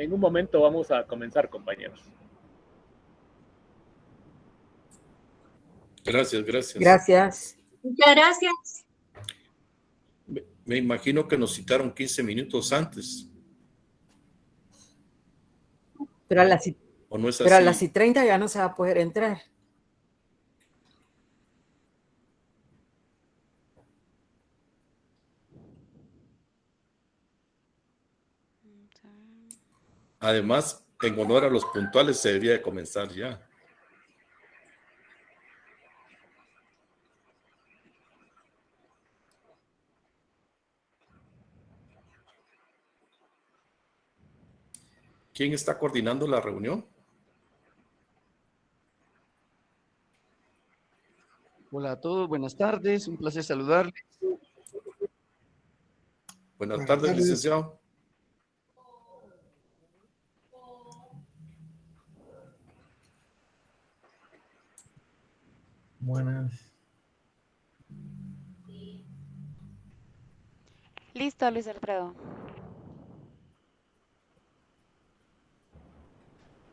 En un momento vamos a comenzar, compañeros. Gracias, gracias. Gracias. Muchas gracias. Me imagino que nos citaron 15 minutos antes. Pero a las, ¿O no es pero a así? las 30 ya no se va a poder entrar. Además, en honor a los puntuales, se debía de comenzar ya. ¿Quién está coordinando la reunión? Hola a todos, buenas tardes, un placer saludarles. Buenas tardes, licenciado. Buenas. Listo, Luis Alfredo.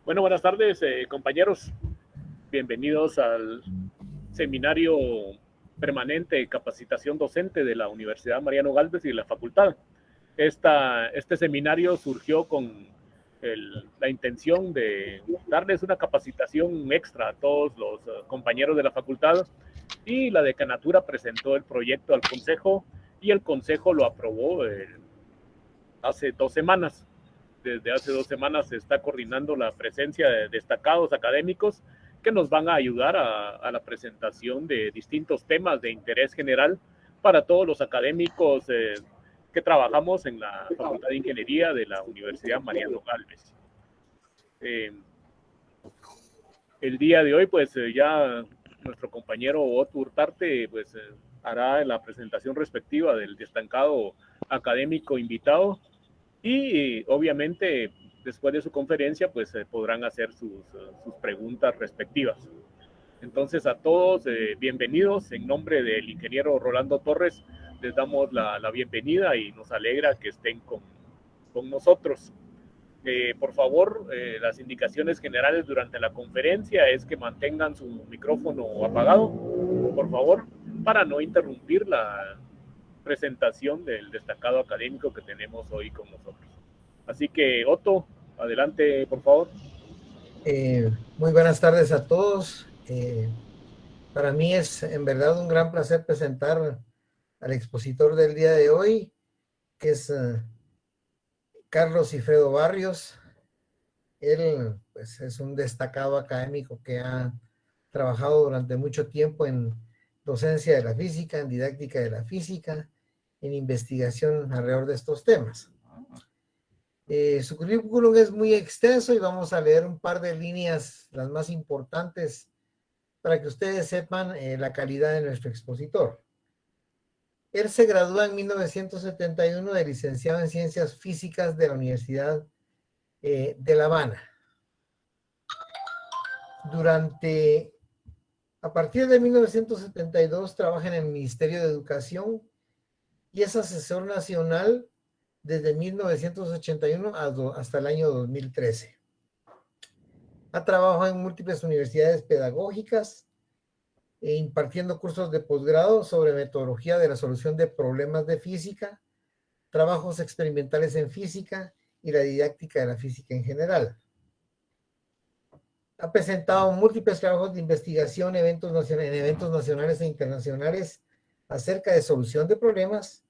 Bueno, buenas tardes, compañeros. Bienvenidos al seminario permanente de capacitación docente de la Universidad Mariano Gálvez y de la facultad. Este seminario surgió con la intención de darles una capacitación extra a todos los compañeros de la facultad, y la decanatura presentó el proyecto al consejo y el consejo lo aprobó hace 2 semanas. Desde hace 2 semanas se está coordinando la presencia de destacados académicos que nos van a ayudar a la presentación de distintos temas de interés general para todos los académicos que trabajamos en la Facultad de Ingeniería de la Universidad Mariano Gálvez. El día de hoy, pues ya nuestro compañero Otto Hurtarte pues, hará la presentación respectiva del destacado académico invitado, y obviamente después de su conferencia pues podrán hacer sus preguntas respectivas. Entonces a todos bienvenidos. En nombre del ingeniero Rolando Torres les damos la bienvenida y nos alegra que estén con nosotros. Por favor, las indicaciones generales durante la conferencia es que mantengan su micrófono apagado, por favor, para no interrumpir la presentación del destacado académico que tenemos hoy con nosotros. Así que, Otto, adelante, por favor. Muy buenas tardes a todos. Para mí es en verdad un gran placer presentar al expositor del día de hoy, que es Carlos Cifredo Barrios. Él pues, es un destacado académico que ha trabajado durante mucho tiempo en docencia de la física, en didáctica de la física, en investigación alrededor de estos temas. Su currículum es muy extenso y vamos a leer un par de líneas, las más importantes, para que ustedes sepan la calidad de nuestro expositor. Él se gradúa en 1971 de licenciado en Ciencias Físicas de la Universidad de La Habana. A partir de 1972 trabaja en el Ministerio de Educación y es asesor nacional desde 1981 hasta el año 2013. Ha trabajado en múltiples universidades pedagógicas, impartiendo cursos de posgrado sobre metodología de la solución de problemas de física, trabajos experimentales en física y la didáctica de la física en general. Ha presentado múltiples trabajos de investigación en eventos nacionales e internacionales acerca de solución de problemas,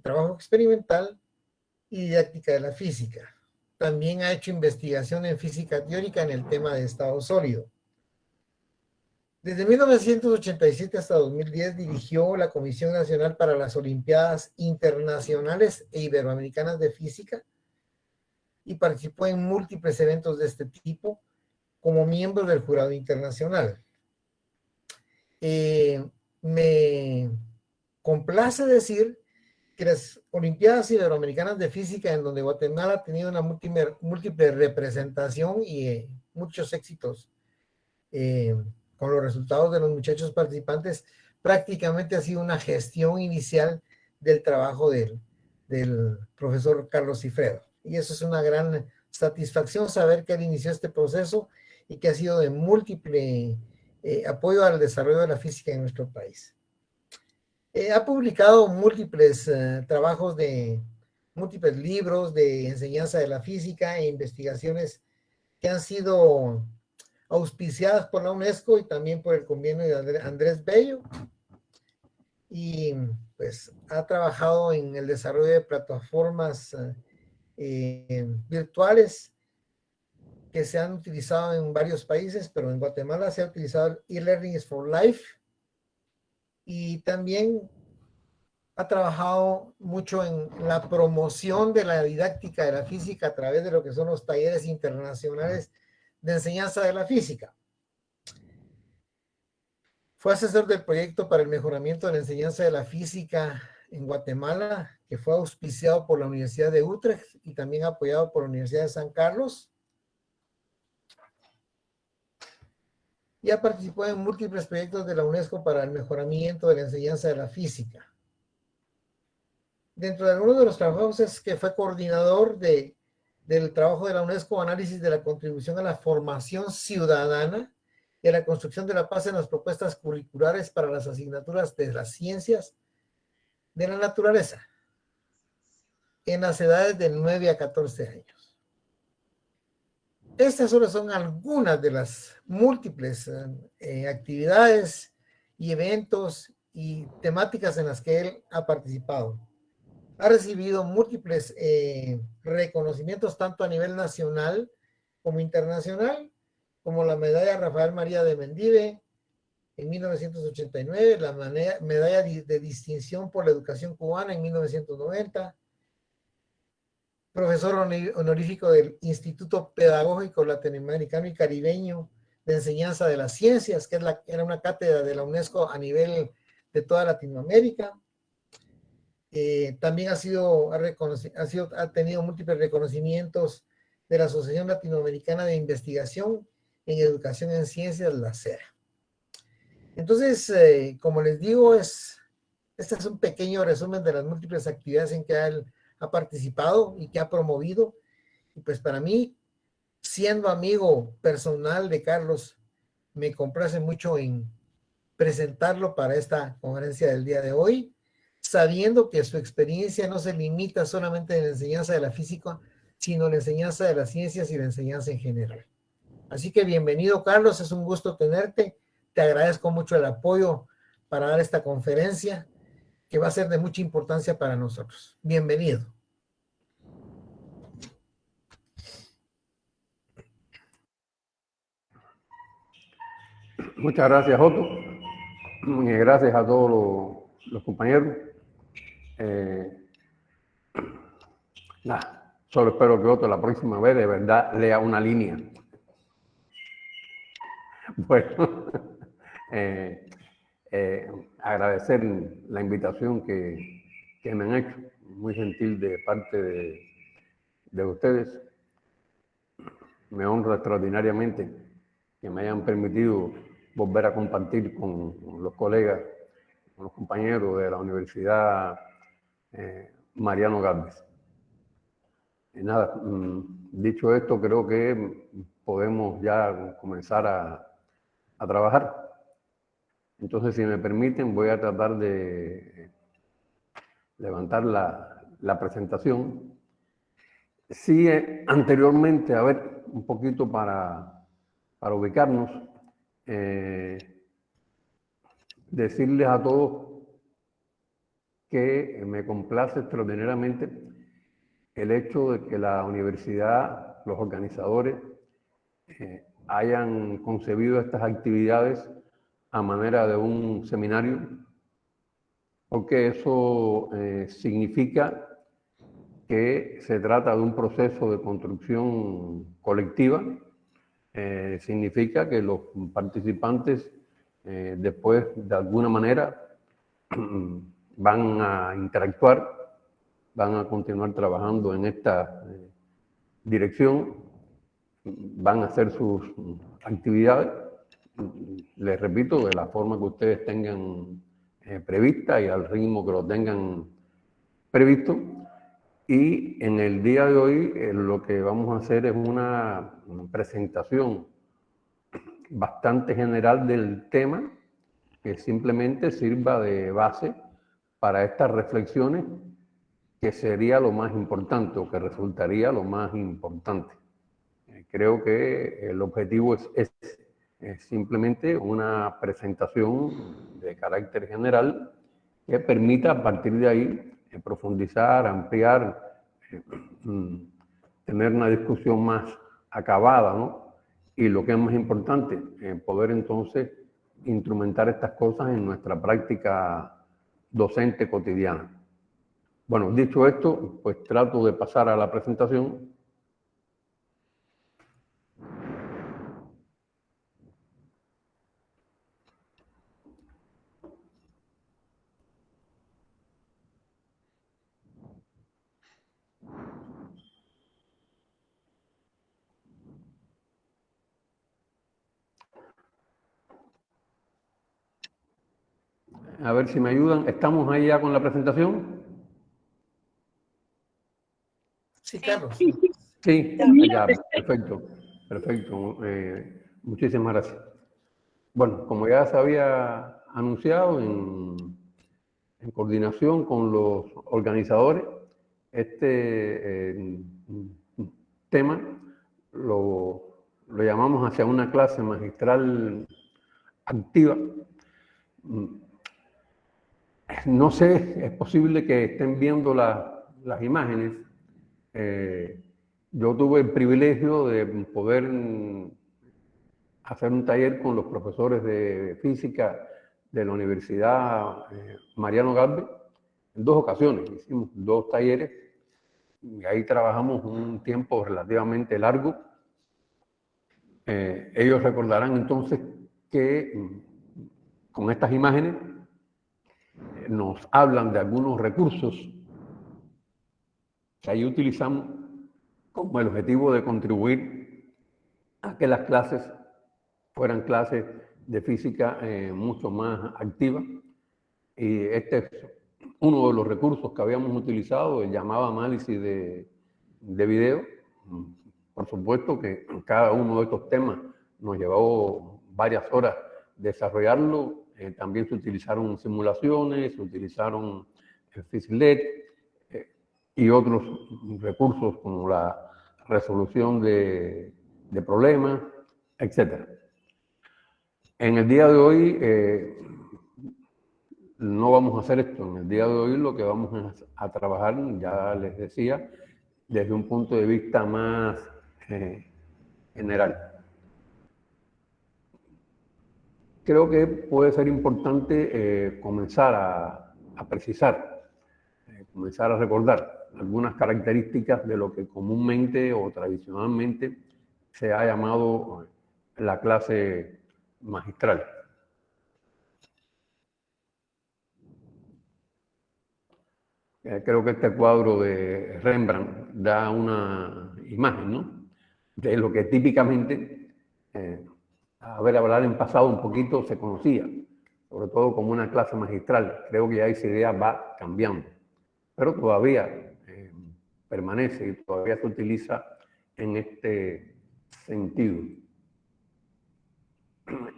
trabajo experimental y didáctica de la física. También ha hecho investigación en física teórica en el tema de estado sólido. Desde 1987 hasta 2010 dirigió la Comisión Nacional para las Olimpiadas Internacionales e Iberoamericanas de Física y participó en múltiples eventos de este tipo como miembro del jurado internacional. Me complace decir que las Olimpiadas Iberoamericanas de Física, en donde Guatemala ha tenido una múltiple representación y muchos éxitos con los resultados de los muchachos participantes, prácticamente ha sido una gestión inicial del trabajo del profesor Carlos Cifredo. y eso es una gran satisfacción saber que él inició este proceso y que ha sido de múltiple apoyo al desarrollo de la física en nuestro país. Ha publicado múltiples trabajos de múltiples libros de enseñanza de la física e investigaciones que han sido auspiciadas por la UNESCO y también por el convenio de Andrés Bello. Y pues ha trabajado en el desarrollo de plataformas virtuales que se han utilizado en varios países, pero en Guatemala se ha utilizado el e-Learning is for Life, y también ha trabajado mucho en la promoción de la didáctica de la física a través de lo que son los talleres internacionales de enseñanza de la física. Fue asesor del proyecto para el mejoramiento de la enseñanza de la física en Guatemala, que fue auspiciado por la Universidad de Utrecht y también apoyado por la Universidad de San Carlos. Y ha participado en múltiples proyectos de la UNESCO para el mejoramiento de la enseñanza de la física. Dentro de algunos de los trabajos es que fue coordinador del trabajo de la UNESCO, análisis de la contribución a la formación ciudadana y a la construcción de la paz en las propuestas curriculares para las asignaturas de las ciencias de la naturaleza en las edades de 9 a 14 años. Estas solo son algunas de las múltiples actividades y eventos y temáticas en las que él ha participado. Ha recibido múltiples reconocimientos tanto a nivel nacional como internacional, como la medalla Rafael María de Mendive en 1989, la medalla de distinción por la educación cubana en 1990, profesor honorífico del Instituto Pedagógico Latinoamericano y Caribeño de Enseñanza de las Ciencias, que era una cátedra de la UNESCO a nivel de toda Latinoamérica. También ha tenido múltiples reconocimientos de la Asociación Latinoamericana de Investigación en Educación en Ciencias, la CERA. Entonces, como les digo, este es un pequeño resumen de las múltiples actividades en que él ha participado y que ha promovido. Y pues para mí, siendo amigo personal de Carlos, me complace mucho en presentarlo para esta conferencia del día de hoy, sabiendo que su experiencia no se limita solamente en la enseñanza de la física, sino en la enseñanza de las ciencias y la enseñanza en general. Así que bienvenido, Carlos, es un gusto tenerte. Te agradezco mucho el apoyo para dar esta conferencia, que va a ser de mucha importancia para nosotros. Bienvenido. Muchas gracias, Otto. Gracias a todos los compañeros. Solo espero que Otto la próxima vez de verdad lea una línea. Bueno, agradecer la invitación que me han hecho, muy gentil de parte de ustedes. Me honra extraordinariamente que me hayan permitido volver a compartir con los colegas, con los compañeros de la Universidad Mariano Gálvez. Nada, dicho esto, creo que podemos ya comenzar a trabajar. Entonces, si me permiten, voy a tratar de levantar la presentación. Sí, anteriormente, a ver, un poquito para ubicarnos, decirles a todos que me complace extraordinariamente el hecho de que la universidad, los organizadores, hayan concebido estas actividades a manera de un seminario, porque eso significa que se trata de un proceso de construcción colectiva. Significa que los participantes después de alguna manera van a interactuar, van a continuar trabajando en esta dirección, van a hacer sus actividades, les repito, de la forma que ustedes tengan prevista y al ritmo que lo tengan previsto. Y en el día de hoy lo que vamos a hacer es una presentación bastante general del tema que simplemente sirva de base para estas reflexiones, que sería lo más importante o que resultaría lo más importante. Creo que el objetivo es simplemente una presentación de carácter general que permita a partir de ahí profundizar, ampliar, tener una discusión más acabada, ¿no? Y lo que es más importante, poder entonces instrumentar estas cosas en nuestra práctica docente cotidiana. Bueno, dicho esto, pues trato de pasar a la presentación. A ver si me ayudan. ¿Estamos ahí ya con la presentación? Sí, Carlos. Sí, ya, perfecto, perfecto. Muchísimas gracias. Bueno, como ya se había anunciado en coordinación con los organizadores, este tema lo llamamos hacia una clase magistral activa. No sé, es posible que estén viendo las imágenes. Yo tuve el privilegio de poder hacer un taller con los profesores de física de la Universidad Mariano Galvez en 2 ocasiones. Hicimos 2 talleres y ahí trabajamos un tiempo relativamente largo. Ellos recordarán entonces que con estas imágenes nos hablan de algunos recursos que ahí utilizamos como el objetivo de contribuir a que las clases fueran clases de física mucho más activas. Y este es uno de los recursos que habíamos utilizado, el llamado análisis de video. Por supuesto que cada uno de estos temas nos llevó varias horas desarrollarlo. También se utilizaron simulaciones, se utilizaron el Physlet y otros recursos como la resolución de problemas, etc. En el día de hoy no vamos a hacer esto. En el día de hoy lo que vamos a trabajar, ya les decía, desde un punto de vista más general. Creo que puede ser importante comenzar a precisar, comenzar a recordar algunas características de lo que comúnmente o tradicionalmente se ha llamado la clase magistral. Creo que este cuadro de Rembrandt da una imagen, ¿no?, de lo que típicamente, hablar en pasado un poquito se conocía, sobre todo como una clase magistral. Creo que ya esa idea va cambiando, pero todavía permanece y todavía se utiliza en este sentido.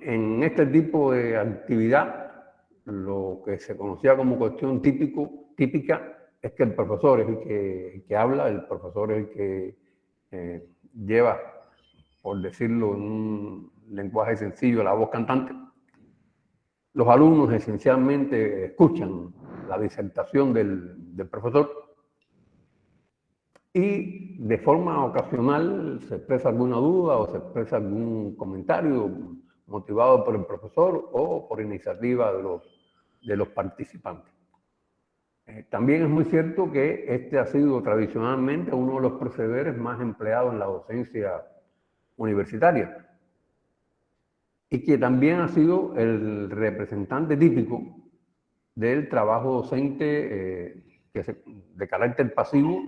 En este tipo de actividad, lo que se conocía como cuestión típica es que el profesor es el que habla, el profesor es el que lleva, por decirlo en un lenguaje sencillo, la voz cantante. Los alumnos esencialmente escuchan la disertación del profesor y de forma ocasional se expresa alguna duda o se expresa algún comentario motivado por el profesor o por iniciativa de los participantes. También es muy cierto que este ha sido tradicionalmente uno de los procederes más empleados en la docencia universitaria y que también ha sido el representante típico del trabajo docente de carácter pasivo,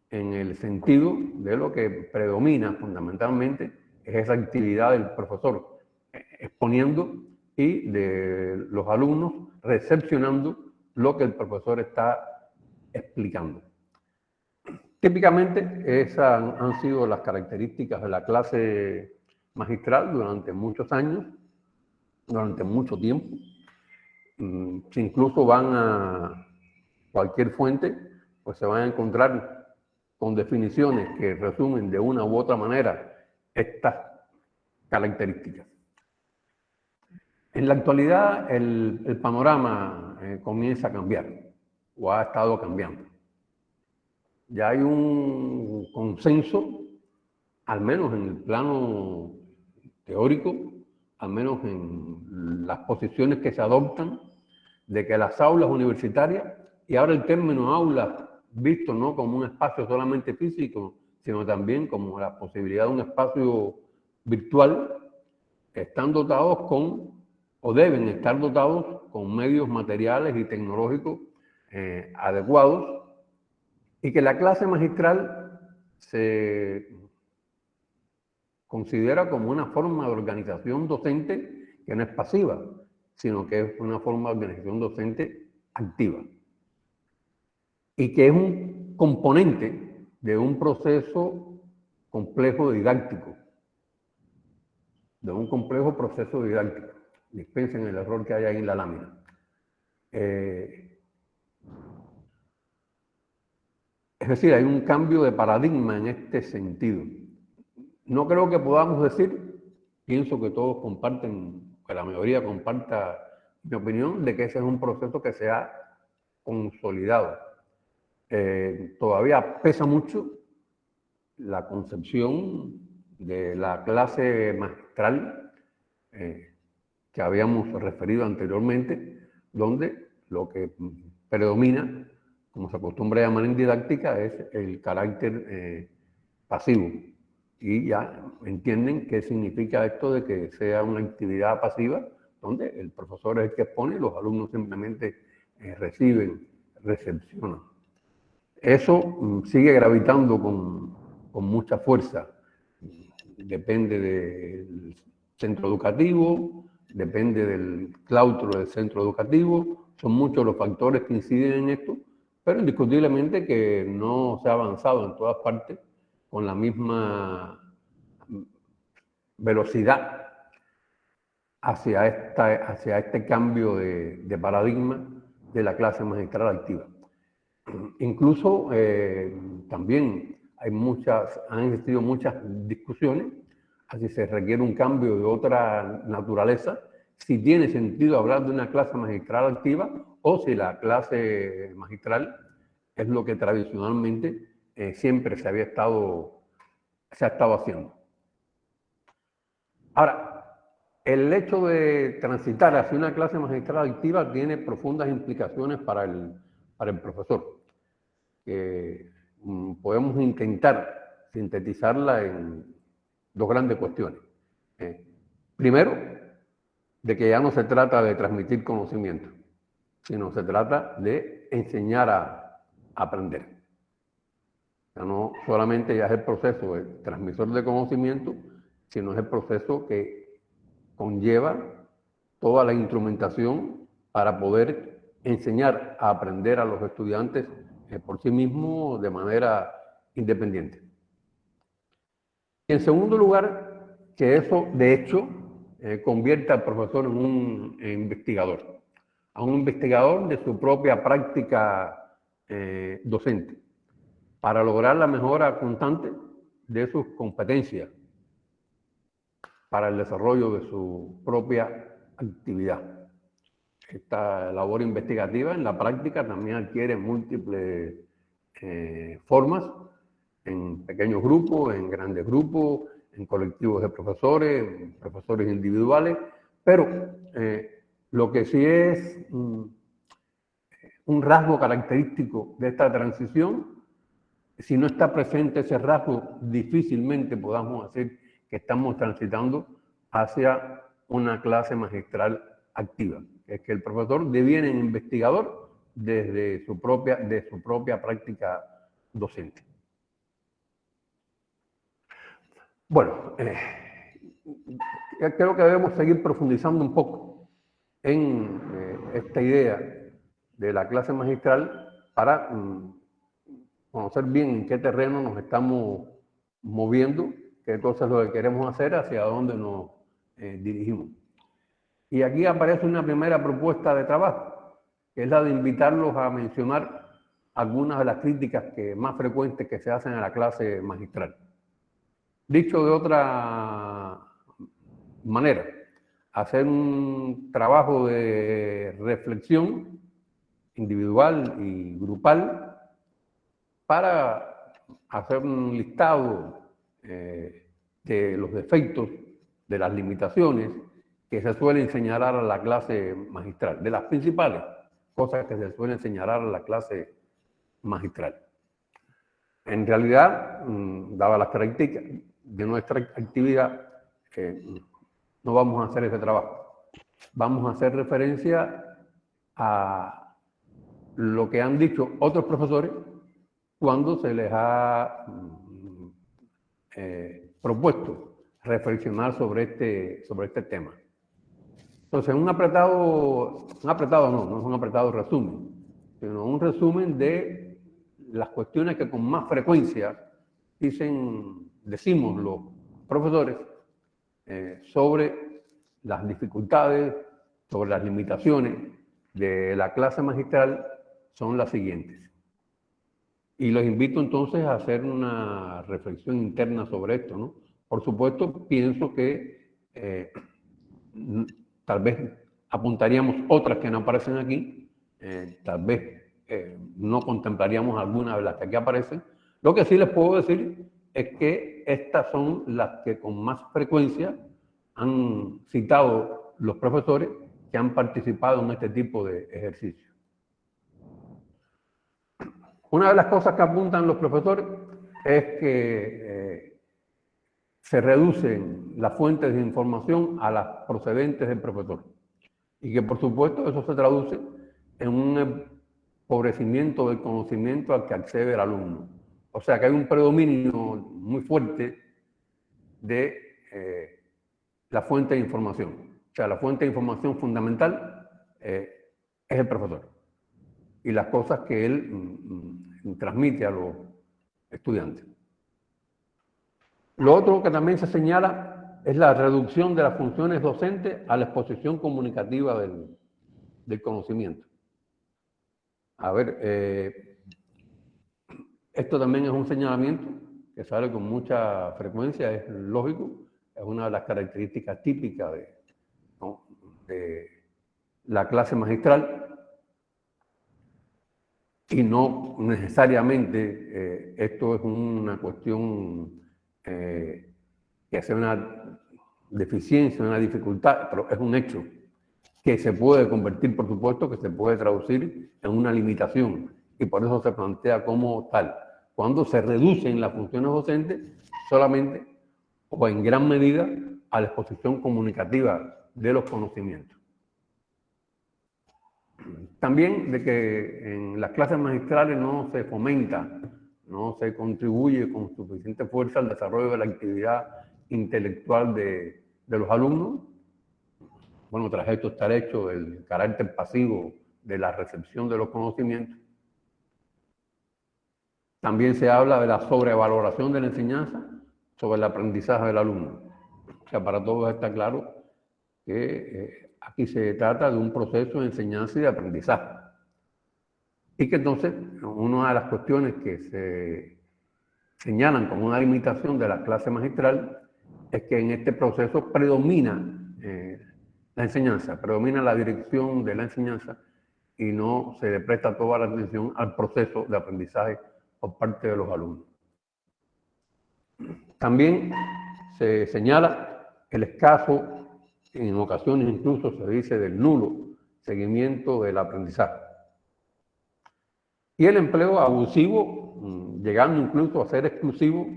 en el sentido de lo que predomina fundamentalmente es esa actividad del profesor exponiendo y de los alumnos recepcionando lo que el profesor está explicando. Típicamente esas han sido las características de la clase magistral durante muchos años, durante mucho tiempo. Si incluso van a cualquier fuente, pues se van a encontrar con definiciones que resumen de una u otra manera estas características. En la actualidad el panorama comienza a cambiar, o ha estado cambiando. Ya hay un consenso, al menos en el plano teórico, al menos en las posiciones que se adoptan, de que las aulas universitarias, y ahora el término aula visto no como un espacio solamente físico, sino también como la posibilidad de un espacio virtual, están dotados con, o deben estar dotados con medios materiales y tecnológicos adecuados, y que la clase magistral se considera como una forma de organización docente que no es pasiva, sino que es una forma de organización docente activa. Y que es un componente de un proceso complejo didáctico, de un complejo proceso didáctico. Dispensen el error que hay ahí en la lámina. Es decir, hay un cambio de paradigma en este sentido. No creo que podamos decir, pienso que todos comparten, que la mayoría comparta mi opinión, de que ese es un proceso que se ha consolidado. Todavía pesa mucho la concepción de la clase magistral que habíamos referido anteriormente, donde lo que predomina, como se acostumbra a llamar en didáctica, es el carácter pasivo. Y ya entienden qué significa esto de que sea una actividad pasiva, donde el profesor es el que expone y los alumnos simplemente reciben, recepcionan. Eso sigue gravitando con mucha fuerza. Depende del centro educativo, depende del claustro del centro educativo. Son muchos los factores que inciden en esto, pero indiscutiblemente que no se ha avanzado en todas partes con la misma velocidad hacia este cambio de paradigma de la clase magistral activa. Incluso también han existido muchas discusiones, así se requiere un cambio de otra naturaleza, si tiene sentido hablar de una clase magistral activa o si la clase magistral es lo que tradicionalmente siempre se ha estado haciendo. Ahora, el hecho de transitar hacia una clase magistral activa tiene profundas implicaciones para el profesor. Podemos intentar sintetizarla en dos grandes cuestiones. Primero, de que ya no se trata de transmitir conocimiento, sino se trata de enseñar a aprender. Ya no solamente ya es el proceso de transmisor de conocimiento, sino es el proceso que conlleva toda la instrumentación para poder enseñar a aprender a los estudiantes por sí mismos de manera independiente. Y en segundo lugar, que eso de hecho convierta al profesor en un investigador, a un investigador de su propia práctica docente, para lograr la mejora constante de sus competencias para el desarrollo de su propia actividad. Esta labor investigativa en la práctica también adquiere múltiples formas, en pequeños grupos, en grandes grupos, en colectivos de profesores, en profesores individuales, pero lo que sí es un rasgo característico de esta transición, si no está presente ese rasgo, difícilmente podamos decir que estamos transitando hacia una clase magistral activa. Es que el profesor deviene un investigador de su propia práctica docente. Bueno, creo que debemos seguir profundizando un poco en esta idea de la clase magistral para conocer bien en qué terreno nos estamos moviendo, qué cosas es lo que queremos hacer, hacia dónde nos dirigimos. Y aquí aparece una primera propuesta de trabajo, que es la de invitarlos a mencionar algunas de las críticas más frecuentes que se hacen a la clase magistral. Dicho de otra manera, hacer un trabajo de reflexión individual y grupal para hacer un listado de los defectos, de las limitaciones que se suelen señalar a la clase magistral, de las principales cosas que se suelen señalar a la clase magistral. En realidad, dadas las características de nuestra actividad, no vamos a hacer ese trabajo. Vamos a hacer referencia a lo que han dicho otros profesores cuando se les ha propuesto reflexionar sobre este tema. Entonces, no es un apretado resumen, sino un resumen de las cuestiones que con más frecuencia decimos los profesores sobre las dificultades, sobre las limitaciones de la clase magistral son las siguientes. Y los invito entonces a hacer una reflexión interna sobre esto, ¿no? Por supuesto, pienso que tal vez apuntaríamos otras que no aparecen aquí, tal vez no contemplaríamos algunas de las que aquí aparecen. Lo que sí les puedo decir es que estas son las que con más frecuencia han citado los profesores que han participado en este tipo de ejercicios. Una de las cosas que apuntan los profesores es que se reducen las fuentes de información a las procedentes del profesor y que por supuesto eso se traduce en un empobrecimiento del conocimiento al que accede el alumno. O sea que hay un predominio muy fuerte de la fuente de información. O sea, la fuente de información fundamental es el profesor y las cosas que él transmite a los estudiantes. Lo otro que también se señala es la reducción de las funciones docentes a la exposición comunicativa del conocimiento. A ver, esto también es un señalamiento que sale con mucha frecuencia, es lógico, es una de las características típicas de la clase magistral y no necesariamente esto es una cuestión que sea una deficiencia, una dificultad, pero es un hecho que se puede convertir, por supuesto, que se puede traducir en una limitación y por eso se plantea como tal. Cuando se reducen las funciones docentes solamente o en gran medida a la exposición comunicativa de los conocimientos. También de que en las clases magistrales no se fomenta, no se contribuye con suficiente fuerza al desarrollo de la actividad intelectual de los alumnos. Bueno, tras esto está el hecho del carácter pasivo de la recepción de los conocimientos. También se habla de la sobrevaloración de la enseñanza sobre el aprendizaje del alumno. O sea, para todos está claro que aquí se trata de un proceso de enseñanza y de aprendizaje. Y que entonces, una de las cuestiones que se señalan como una limitación de la clase magistral es que en este proceso predomina la enseñanza, predomina la dirección de la enseñanza y no se le presta toda la atención al proceso de aprendizaje por parte de los alumnos. También se señala el escaso, en ocasiones incluso se dice del nulo, seguimiento del aprendizaje. Y el empleo abusivo, llegando incluso a ser exclusivo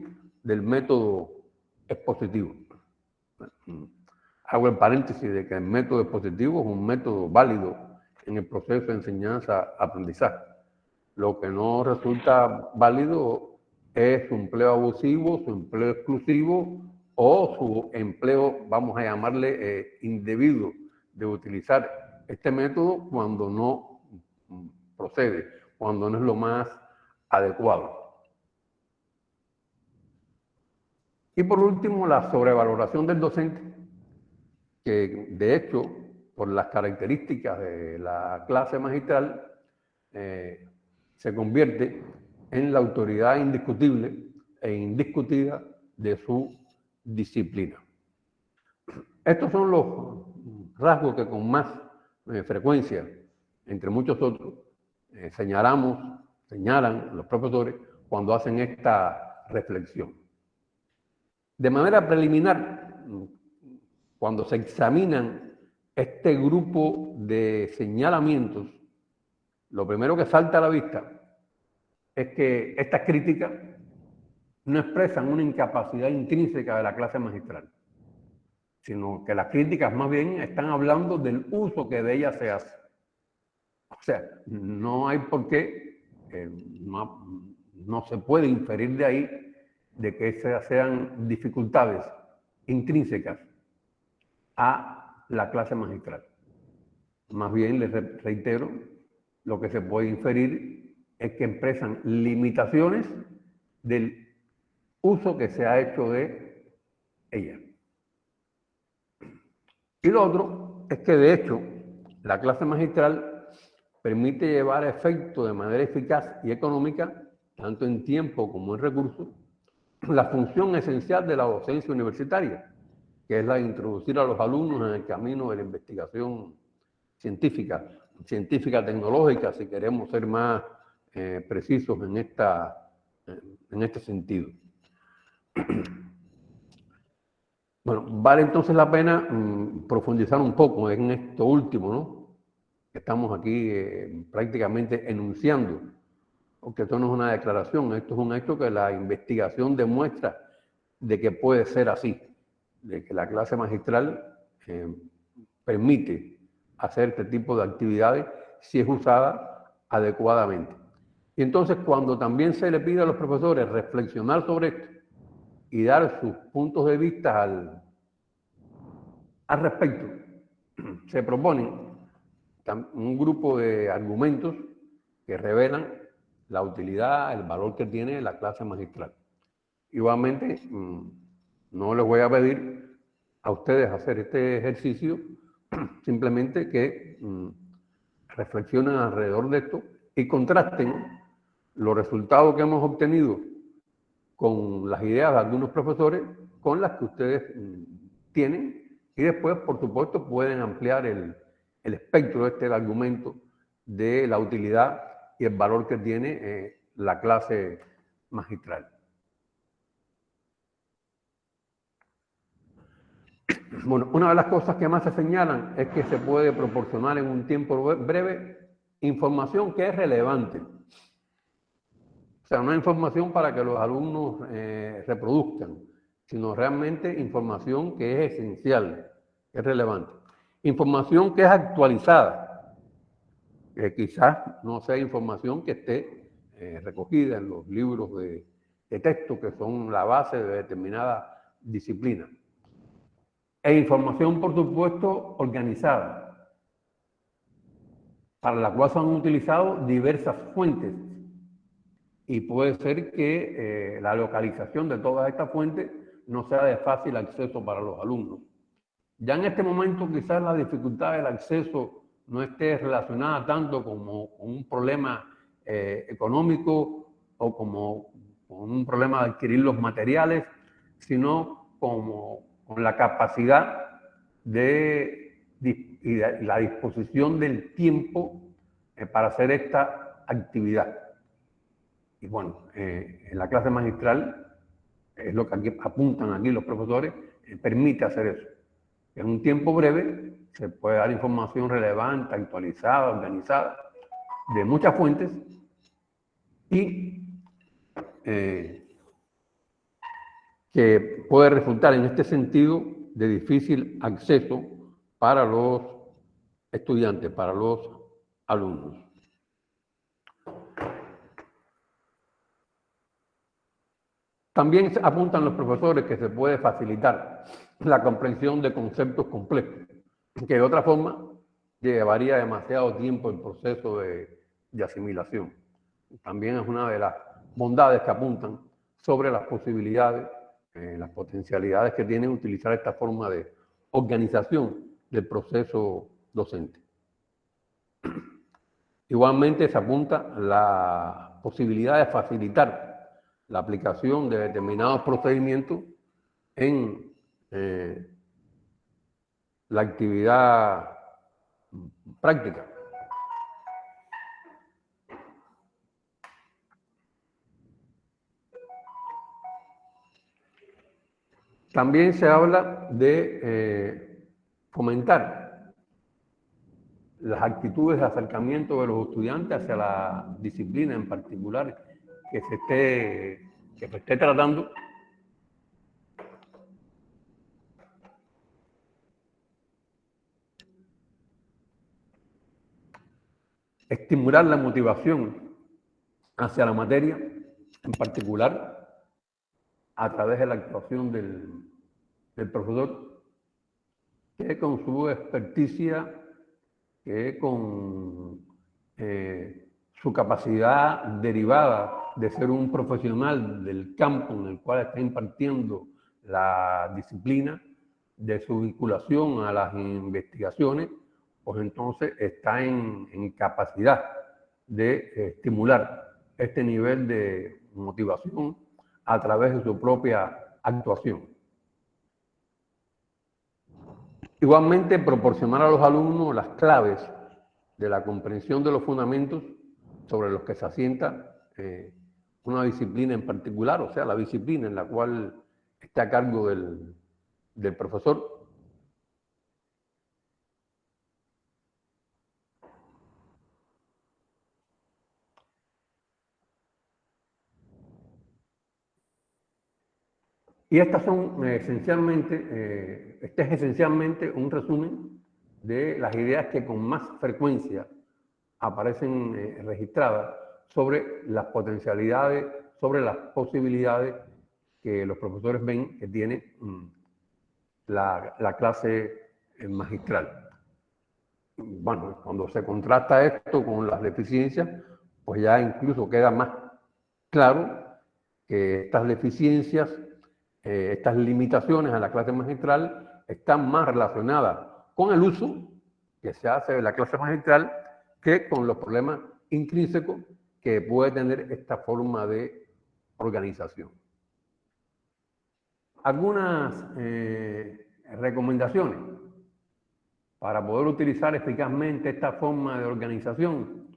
del método expositivo. Hago el paréntesis de que el método expositivo es un método válido en el proceso de enseñanza-aprendizaje. Lo que no resulta válido es su empleo abusivo, su empleo exclusivo o su empleo, vamos a llamarle, indebido de utilizar este método cuando no procede, cuando no es lo más adecuado. Y por último, la sobrevaloración del docente, que de hecho, por las características de la clase magistral, se convierte en la autoridad indiscutible e indiscutida de su disciplina. Estos son los rasgos que con más frecuencia, entre muchos otros, señalan los profesores cuando hacen esta reflexión. De manera preliminar, cuando se examinan este grupo de señalamientos, lo primero que salta a la vista es que estas críticas no expresan una incapacidad intrínseca de la clase magistral, sino que las críticas más bien están hablando del uso que de ellas se hace. O sea, no hay por qué, no se puede inferir de ahí de que esas sean dificultades intrínsecas a la clase magistral. Más bien, les reitero, lo que se puede inferir es que expresan limitaciones del uso que se ha hecho de ella. Y lo otro es que, de hecho, la clase magistral permite llevar a efecto de manera eficaz y económica, tanto en tiempo como en recursos, la función esencial de la docencia universitaria, que es la de introducir a los alumnos en el camino de la investigación científica tecnológica, si queremos ser más precisos en este sentido. Bueno, vale entonces la pena profundizar un poco en esto último, ¿no? Estamos aquí prácticamente enunciando, porque esto no es una declaración, esto es un hecho que la investigación demuestra de que puede ser así, de que la clase magistral permite hacer este tipo de actividades si es usada adecuadamente. Y entonces, cuando también se le pide a los profesores reflexionar sobre esto y dar sus puntos de vista al respecto, se proponen un grupo de argumentos que revelan la utilidad, el valor que tiene la clase magistral. Igualmente, no les voy a pedir a ustedes hacer este ejercicio, simplemente que reflexionen alrededor de esto y contrasten los resultados que hemos obtenido con las ideas de algunos profesores con las que ustedes tienen, y después, por supuesto, pueden ampliar el espectro del argumento de la utilidad y el valor que tiene la clase magistral. Bueno, una de las cosas que más se señalan es que se puede proporcionar en un tiempo breve información que es relevante. O sea, no información para que los alumnos reproduzcan, sino realmente información que es esencial, que es relevante. Información que es actualizada, que quizás no sea información que esté recogida en los libros de texto que son la base de determinada disciplina. E información, por supuesto, organizada, para la cual se han utilizado diversas fuentes. Y puede ser que la localización de todas estas fuentes no sea de fácil acceso para los alumnos. Ya en este momento quizás la dificultad del acceso no esté relacionada tanto como con un problema económico o como con un problema de adquirir los materiales, sino como con la capacidad y la disposición del tiempo para hacer esta actividad. Y bueno, en la clase magistral, es lo que aquí apuntan aquí los profesores, permite hacer eso. En un tiempo breve se puede dar información relevante, actualizada, organizada, de muchas fuentes y que puede resultar en este sentido de difícil acceso para los estudiantes, para los alumnos. También apuntan los profesores que se puede facilitar la comprensión de conceptos complejos, que de otra forma llevaría demasiado tiempo el proceso de asimilación. También es una de las bondades que apuntan sobre las posibilidades las potencialidades que tiene utilizar esta forma de organización del proceso docente. Igualmente se apunta la posibilidad de facilitar la aplicación de determinados procedimientos en la actividad práctica. También se habla de fomentar las actitudes de acercamiento de los estudiantes hacia la disciplina en particular que se esté tratando. Estimular la motivación hacia la materia, en particular a través de la actuación del profesor, que con su experticia, que con su capacidad derivada de ser un profesional del campo en el cual está impartiendo la disciplina, de su vinculación a las investigaciones, pues entonces está en capacidad de estimular este nivel de motivación a través de su propia actuación. Igualmente, proporcionar a los alumnos las claves de la comprensión de los fundamentos sobre los que se asienta una disciplina en particular, o sea, la disciplina en la cual está a cargo del profesor. Y estas son esencialmente, este es esencialmente un resumen de las ideas que con más frecuencia aparecen registradas sobre las potencialidades, sobre las posibilidades que los profesores ven que tiene la clase magistral. Bueno, cuando se contrasta esto con las deficiencias, pues ya incluso queda más claro que estas deficiencias, estas limitaciones a la clase magistral están más relacionadas con el uso que se hace de la clase magistral que con los problemas intrínsecos que puede tener esta forma de organización. Algunas recomendaciones para poder utilizar eficazmente esta forma de organización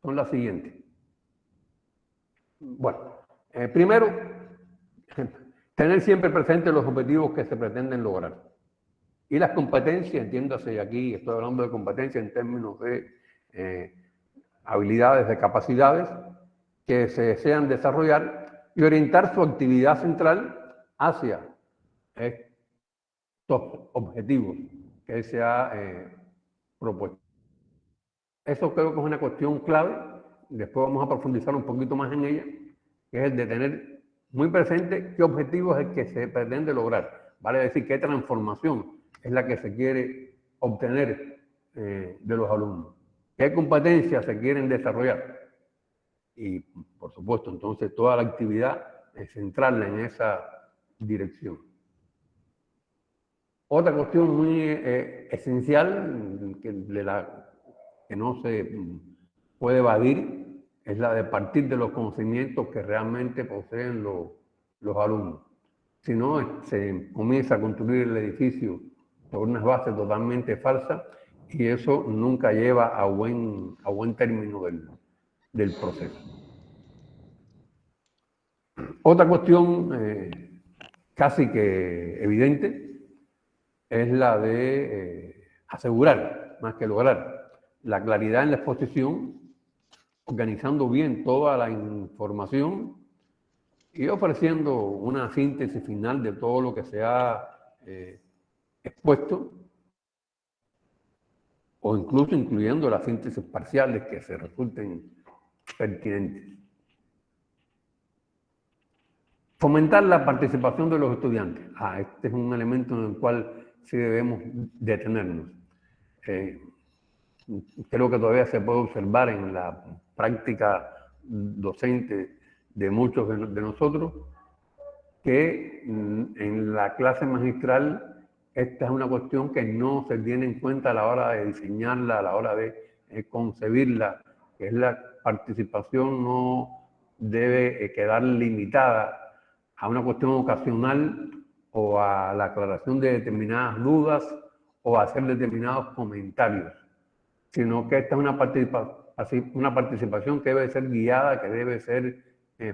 son las siguientes. Bueno, primero, tener siempre presentes los objetivos que se pretenden lograr. Y las competencias, entiéndase aquí, estoy hablando de competencias en términos de habilidades, de capacidades que se desean desarrollar y orientar su actividad central hacia estos objetivos que se ha propuesto. Eso creo que es una cuestión clave, después vamos a profundizar un poquito más en ella, que es el de tener muy presente qué objetivo es el que se pretende lograr, vale decir qué transformación es la que se quiere obtener de los alumnos, qué competencias se quieren desarrollar y por supuesto entonces toda la actividad centrarla en esa dirección. Otra cuestión muy esencial que no se puede evadir es la de partir de los conocimientos que realmente poseen los alumnos. Si no, se comienza a construir el edificio sobre unas bases totalmente falsas y eso nunca lleva a buen término del proceso. Otra cuestión casi que evidente es la de asegurar, más que lograr, la claridad en la exposición, organizando bien toda la información y ofreciendo una síntesis final de todo lo que se ha expuesto, o incluso incluyendo las síntesis parciales que se resulten pertinentes. Fomentar la participación de los estudiantes. Este es un elemento en el cual sí debemos detenernos. Creo que todavía se puede observar en la práctica docente de muchos de nosotros que en la clase magistral esta es una cuestión que no se tiene en cuenta a la hora de diseñarla, a la hora de concebirla, que es la participación no debe quedar limitada a una cuestión ocasional o a la aclaración de determinadas dudas o a hacer determinados comentarios, sino que esta es una participación que debe ser guiada, que debe ser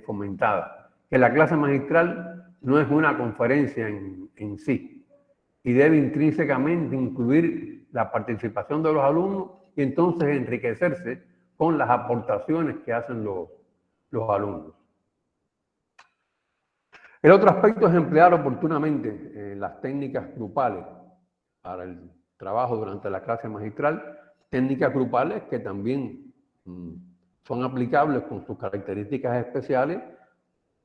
fomentada. Que la clase magistral no es una conferencia en sí y debe intrínsecamente incluir la participación de los alumnos y entonces enriquecerse con las aportaciones que hacen los alumnos. El otro aspecto es emplear oportunamente las técnicas grupales para el trabajo durante la clase magistral, técnicas grupales que también son aplicables con sus características especiales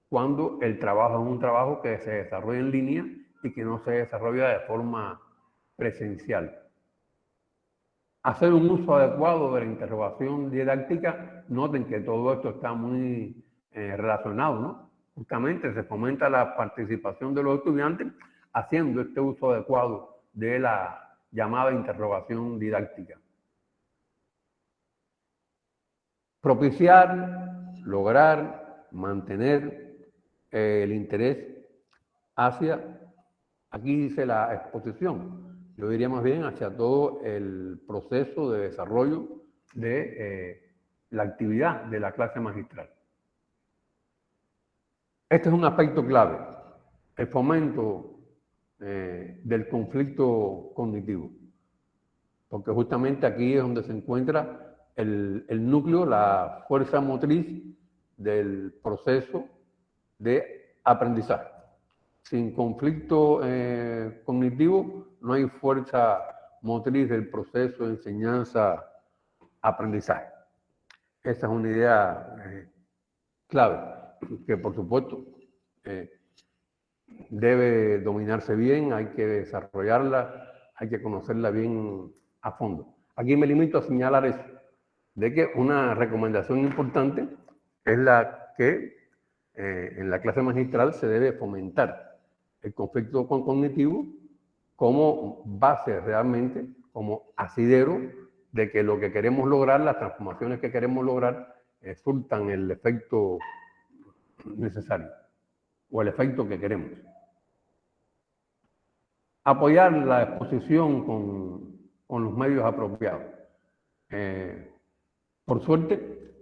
cuando el trabajo es un trabajo que se desarrolla en línea y que no se desarrolla de forma presencial. Hacer un uso adecuado de la interrogación didáctica, noten que todo esto está muy relacionado, ¿no? Justamente se fomenta la participación de los estudiantes haciendo este uso adecuado de la llamada interrogación didáctica. Propiciar, lograr, mantener el interés hacia, aquí dice la exposición, yo diría más bien hacia todo el proceso de desarrollo de la actividad de la clase magistral. Este es un aspecto clave, el fomento del conflicto cognitivo, porque justamente aquí es donde se encuentra el núcleo, la fuerza motriz del proceso de aprendizaje. Sin conflicto cognitivo no hay fuerza motriz del proceso de enseñanza-aprendizaje. Esa es una idea clave, que por supuesto debe dominarse bien, hay que desarrollarla, hay que conocerla bien a fondo. Aquí me limito a señalar eso, de que una recomendación importante es la que en la clase magistral se debe fomentar el conflicto cognitivo como base realmente, como asidero de que lo que queremos lograr, las transformaciones que queremos lograr, surtan el efecto necesario o el efecto que queremos. Apoyar la exposición con los medios apropiados. Por suerte,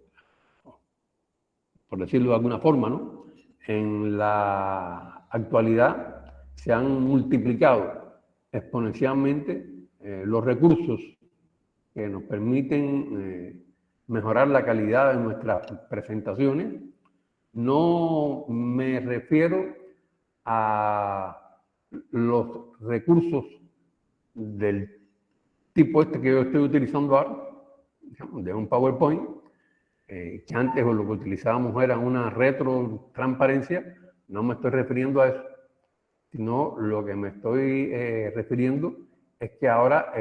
por decirlo de alguna forma, ¿no? En la actualidad se han multiplicado exponencialmente los recursos que nos permiten mejorar la calidad de nuestras presentaciones. No me refiero a los recursos del tipo este que yo estoy utilizando ahora, de un PowerPoint, que antes lo que utilizábamos era una retrotransparencia. No me estoy refiriendo a eso, sino lo que me estoy refiriendo es que ahora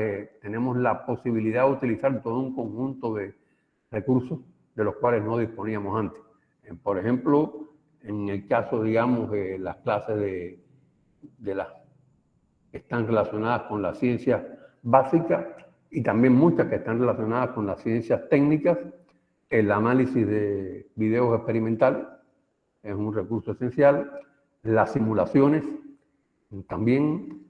tenemos la posibilidad de utilizar todo un conjunto de recursos de los cuales no disponíamos antes. Por ejemplo, en el caso, digamos, de las clases de las que están relacionadas con las ciencias básicas y también muchas que están relacionadas con las ciencias técnicas, el análisis de videos experimentales es un recurso esencial, las simulaciones también,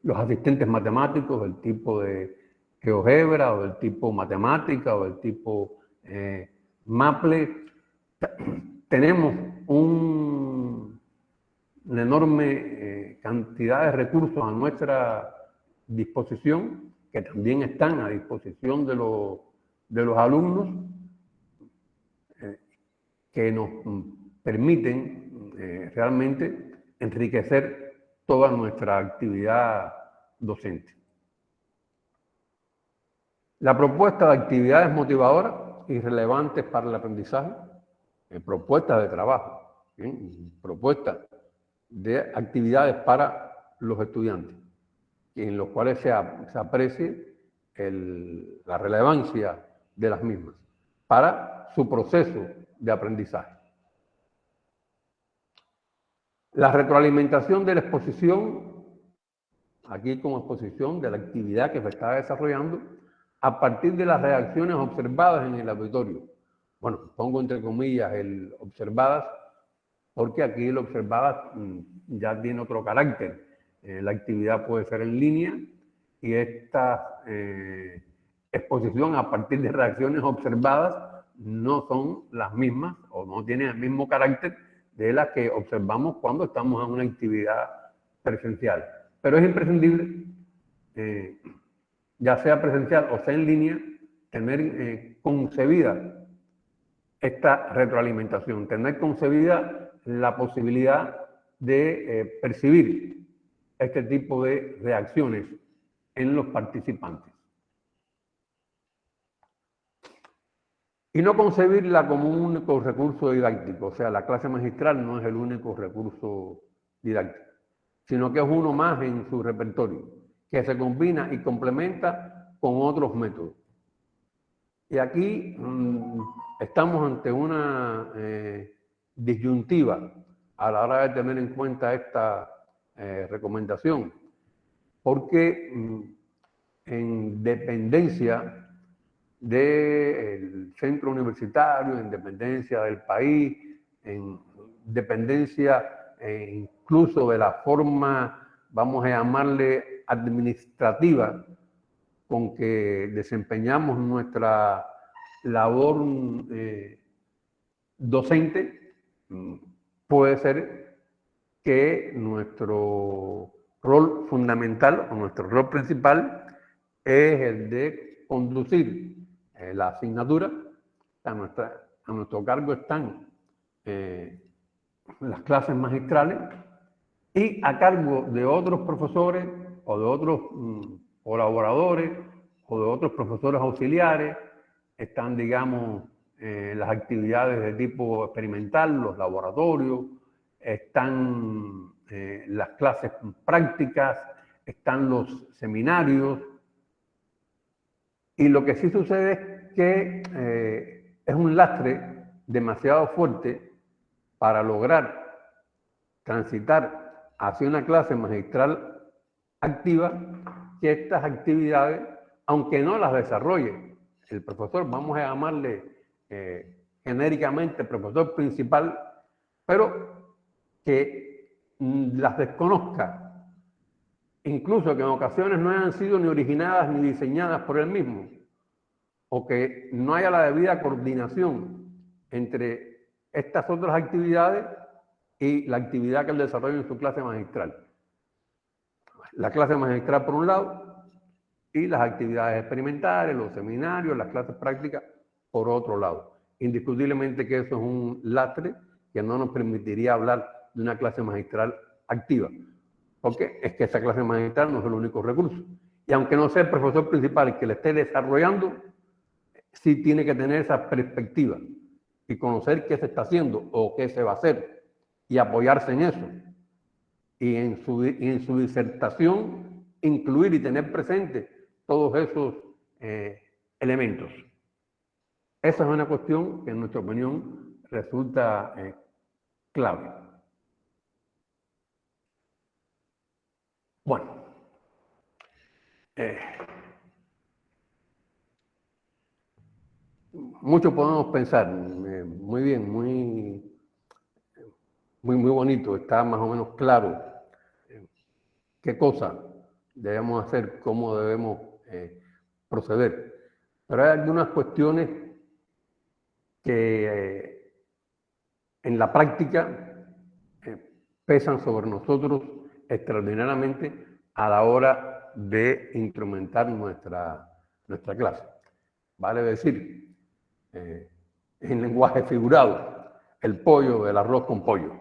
los asistentes matemáticos del tipo de GeoGebra o del tipo matemática o del tipo Maple. Tenemos una enorme cantidad de recursos a nuestra disposición que también están a disposición de los alumnos que nos permiten realmente enriquecer toda nuestra actividad docente. La propuesta de actividades motivadoras y relevantes para el aprendizaje, propuestas de trabajo, propuestas de actividades para los estudiantes, en los cuales se aprecie la relevancia de las mismas para su proceso de aprendizaje. La retroalimentación de la exposición, aquí como exposición de la actividad que se está desarrollando a partir de las reacciones observadas en el auditorio. Bueno, pongo entre comillas el observadas, porque aquí el observadas ya tiene otro carácter. La actividad puede ser en línea y esta exposición a partir de reacciones observadas no son las mismas o no tienen el mismo carácter de las que observamos cuando estamos en una actividad presencial. Pero es imprescindible, ya sea presencial o sea en línea, tener concebida esta retroalimentación, tener concebida la posibilidad de percibir este tipo de reacciones en los participantes. Y no concebirla como un único recurso didáctico, o sea, la clase magistral no es el único recurso didáctico, sino que es uno más en su repertorio, que se combina y complementa con otros métodos. Y aquí estamos ante una disyuntiva a la hora de tener en cuenta esta recomendación, porque en dependencia del centro universitario, en dependencia del país, en dependencia incluso de la forma, vamos a llamarle administrativa, con que desempeñamos nuestra labor docente, puede ser que nuestro rol fundamental o nuestro rol principal es el de conducir la asignatura. A nuestro cargo están las clases magistrales y a cargo de otros profesores o de otros colaboradores o de otros profesores auxiliares están, digamos, las actividades de tipo experimental, los laboratorios, están las clases prácticas, están los seminarios. Y lo que sí sucede es que es un lastre demasiado fuerte para lograr transitar hacia una clase magistral activa, que estas actividades, aunque no las desarrolle el profesor, vamos a llamarle genéricamente profesor principal, pero que las desconozca, incluso que en ocasiones no hayan sido ni originadas ni diseñadas por él mismo, o que no haya la debida coordinación entre estas otras actividades y la actividad que él desarrolla en su clase magistral. La clase magistral por un lado y las actividades experimentales, los seminarios, las clases prácticas por otro lado. Indiscutiblemente que eso es un lastre que no nos permitiría hablar de una clase magistral activa, porque es que esa clase magistral no es el único recurso. Y aunque no sea el profesor principal el que le esté desarrollando, sí tiene que tener esa perspectiva y conocer qué se está haciendo o qué se va a hacer y apoyarse en eso. Y en su disertación incluir y tener presente todos esos elementos. Esa es una cuestión que en nuestra opinión resulta clave. Bueno, mucho podemos pensar, muy bien, muy bonito, está más o menos claro qué cosa debemos hacer, cómo debemos proceder. Pero hay algunas cuestiones que en la práctica pesan sobre nosotros extraordinariamente a la hora de instrumentar nuestra clase. Vale decir, en lenguaje figurado, el pollo del arroz con pollo.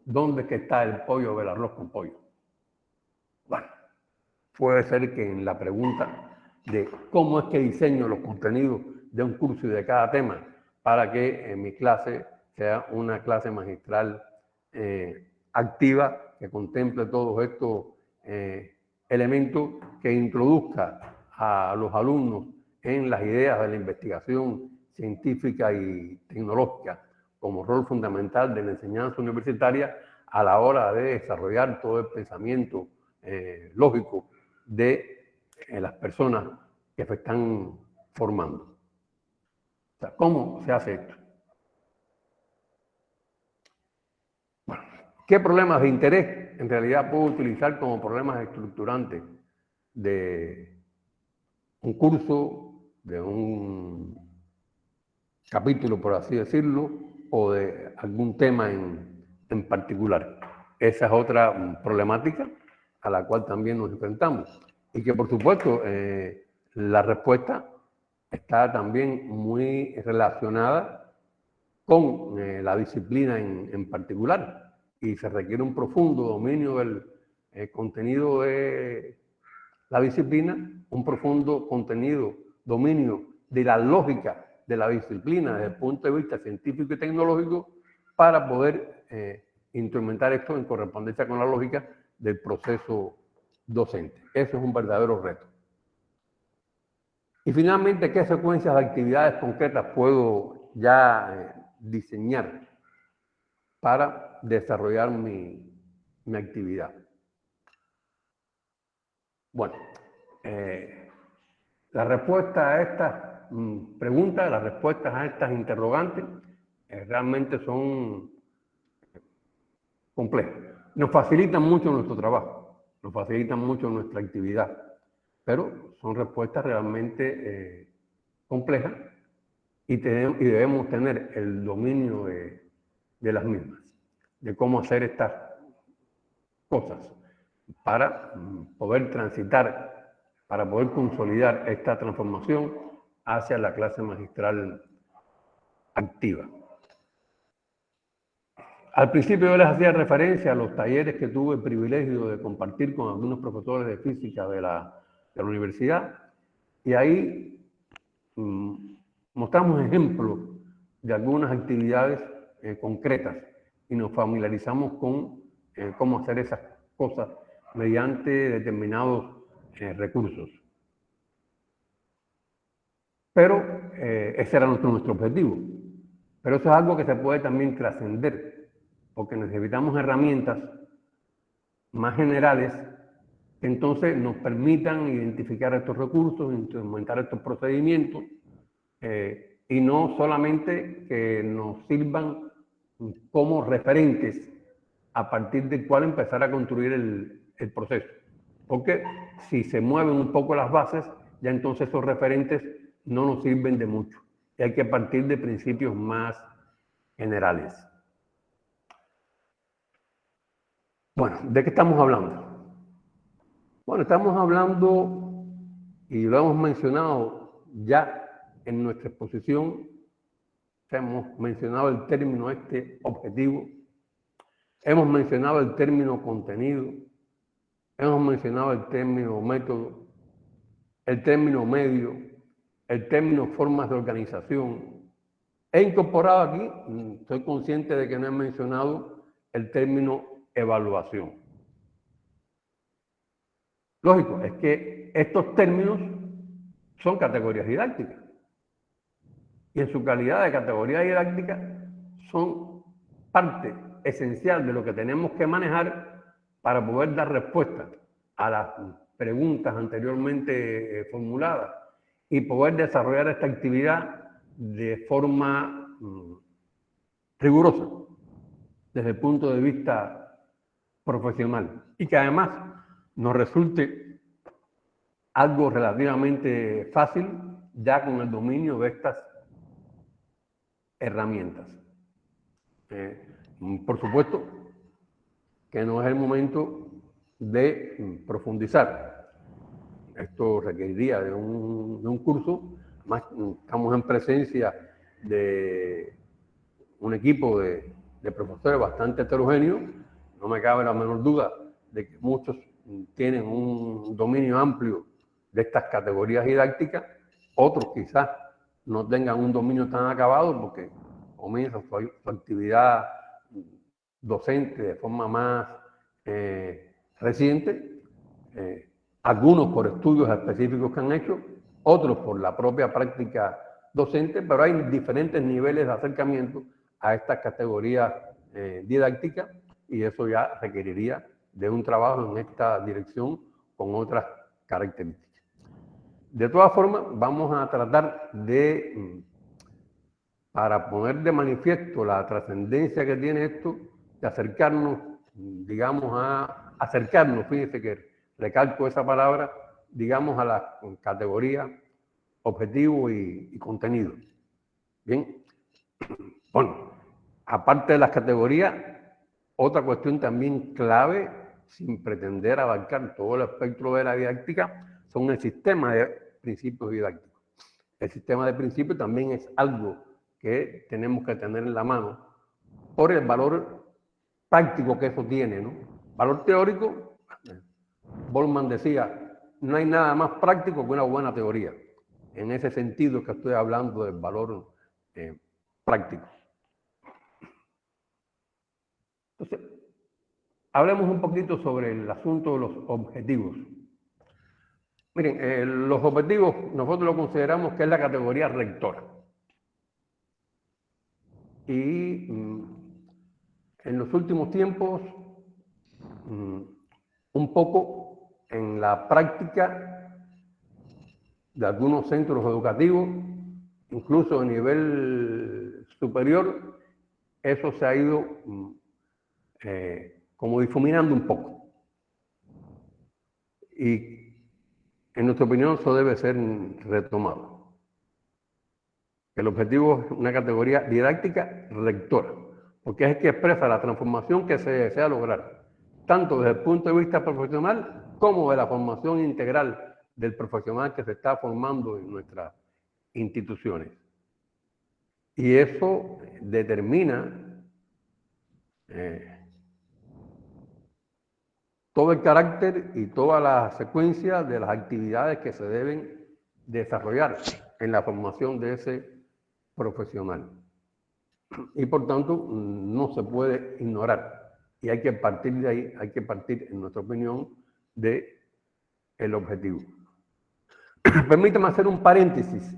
¿Dónde es que está el pollo del arroz con pollo? Bueno, puede ser que en la pregunta de cómo es que diseño los contenidos de un curso y de cada tema para que mi clase sea una clase magistral activa, que contemple todos estos elementos, que introduzca a los alumnos en las ideas de la investigación científica y tecnológica como rol fundamental de la enseñanza universitaria, a la hora de desarrollar todo el pensamiento lógico de las personas que se están formando. O sea, ¿cómo se hace esto? Bueno, ¿qué problemas de interés en realidad puedo utilizar como problemas estructurantes de un curso, de un capítulo, por así decirlo, o de algún tema en particular? Esa es otra problemática a la cual también nos enfrentamos. Y que, por supuesto, la respuesta está también muy relacionada con la disciplina en particular. Y se requiere un profundo dominio del contenido de la disciplina, un profundo dominio de la lógica de la disciplina desde el punto de vista científico y tecnológico para poder instrumentar esto en correspondencia con la lógica del proceso docente. Eso es un verdadero reto. Y finalmente, ¿qué secuencias de actividades concretas puedo ya diseñar para desarrollar mi actividad? Bueno, la respuesta a estas preguntas, las respuestas a estas interrogantes realmente son complejas. Nos facilitan mucho nuestro trabajo, nos facilitan mucho nuestra actividad, pero son respuestas realmente complejas y debemos tener el dominio de las mismas, de cómo hacer estas cosas para poder transitar, para poder consolidar esta transformación hacia la clase magistral activa. Al principio yo les hacía referencia a los talleres que tuve el privilegio de compartir con algunos profesores de física de la universidad, y ahí mostramos ejemplos de algunas actividades concretas y nos familiarizamos con cómo hacer esas cosas mediante determinados recursos. Pero ese era nuestro objetivo. Pero eso es algo que se puede también trascender, porque necesitamos herramientas más generales que entonces nos permitan identificar estos recursos, instrumentar estos procedimientos, y no solamente que nos sirvan como referentes a partir del cual empezar a construir el proceso. Porque si se mueven un poco las bases, ya entonces esos referentes no nos sirven de mucho. Y hay que partir de principios más generales. Bueno, ¿de qué estamos hablando? Bueno, estamos hablando, y lo hemos mencionado ya en nuestra exposición, hemos mencionado el término objetivo, hemos mencionado el término contenido, hemos mencionado el término método, el término medio, el término formas de organización. He incorporado aquí, estoy consciente de que no he mencionado el término evaluación. Lógico, es que estos términos son categorías didácticas. Y en su calidad de categoría didáctica son parte esencial de lo que tenemos que manejar para poder dar respuesta a las preguntas anteriormente formuladas y poder desarrollar esta actividad de forma rigurosa desde el punto de vista profesional y que además nos resulte algo relativamente fácil ya con el dominio de estas herramientas. Por supuesto que no es el momento de profundizar. Esto requeriría de un curso, más estamos en presencia de un equipo de profesores bastante heterogéneo. No me cabe la menor duda de que muchos tienen un dominio amplio de estas categorías didácticas, otros quizás no tengan un dominio tan acabado porque comienzan su actividad docente de forma más reciente, algunos por estudios específicos que han hecho, otros por la propia práctica docente, pero hay diferentes niveles de acercamiento a estas categorías didácticas y eso ya requeriría de un trabajo en esta dirección con otras características. De todas formas, vamos a tratar de, para poner de manifiesto la trascendencia que tiene esto, de acercarnos, digamos, fíjense que recalco esa palabra, digamos, a la categoría objetivo y contenido. Bien, bueno, aparte de las categorías, otra cuestión también clave, sin pretender abarcar todo el espectro de la didáctica, son el sistema de principios didácticos. El sistema de principios también es algo que tenemos que tener en la mano por el valor práctico que eso tiene, ¿no? Valor teórico, Boltzmann decía, no hay nada más práctico que una buena teoría. En ese sentido que estoy hablando del valor práctico. Entonces, hablemos un poquito sobre el asunto de los objetivos. Miren, los objetivos nosotros lo consideramos que es la categoría rectora. Y en los últimos tiempos, un poco en la práctica de algunos centros educativos, incluso a nivel superior, eso se ha ido como difuminando un poco. Y en nuestra opinión eso debe ser retomado. El objetivo es una categoría didáctica rectora, porque es el que expresa la transformación que se desea lograr, tanto desde el punto de vista profesional como de la formación integral del profesional que se está formando en nuestras instituciones. Y eso determina todo el carácter y toda la secuencia de las actividades que se deben desarrollar en la formación de ese profesional. Y por tanto, no se puede ignorar. Y hay que partir de ahí, hay que partir, en nuestra opinión, de el objetivo. Permítame hacer un paréntesis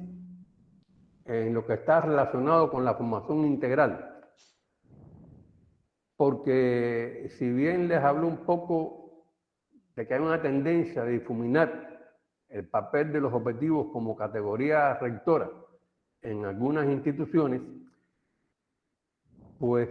en lo que está relacionado con la formación integral. Porque si bien les hablo un poco de que hay una tendencia de difuminar el papel de los objetivos como categoría rectora en algunas instituciones, pues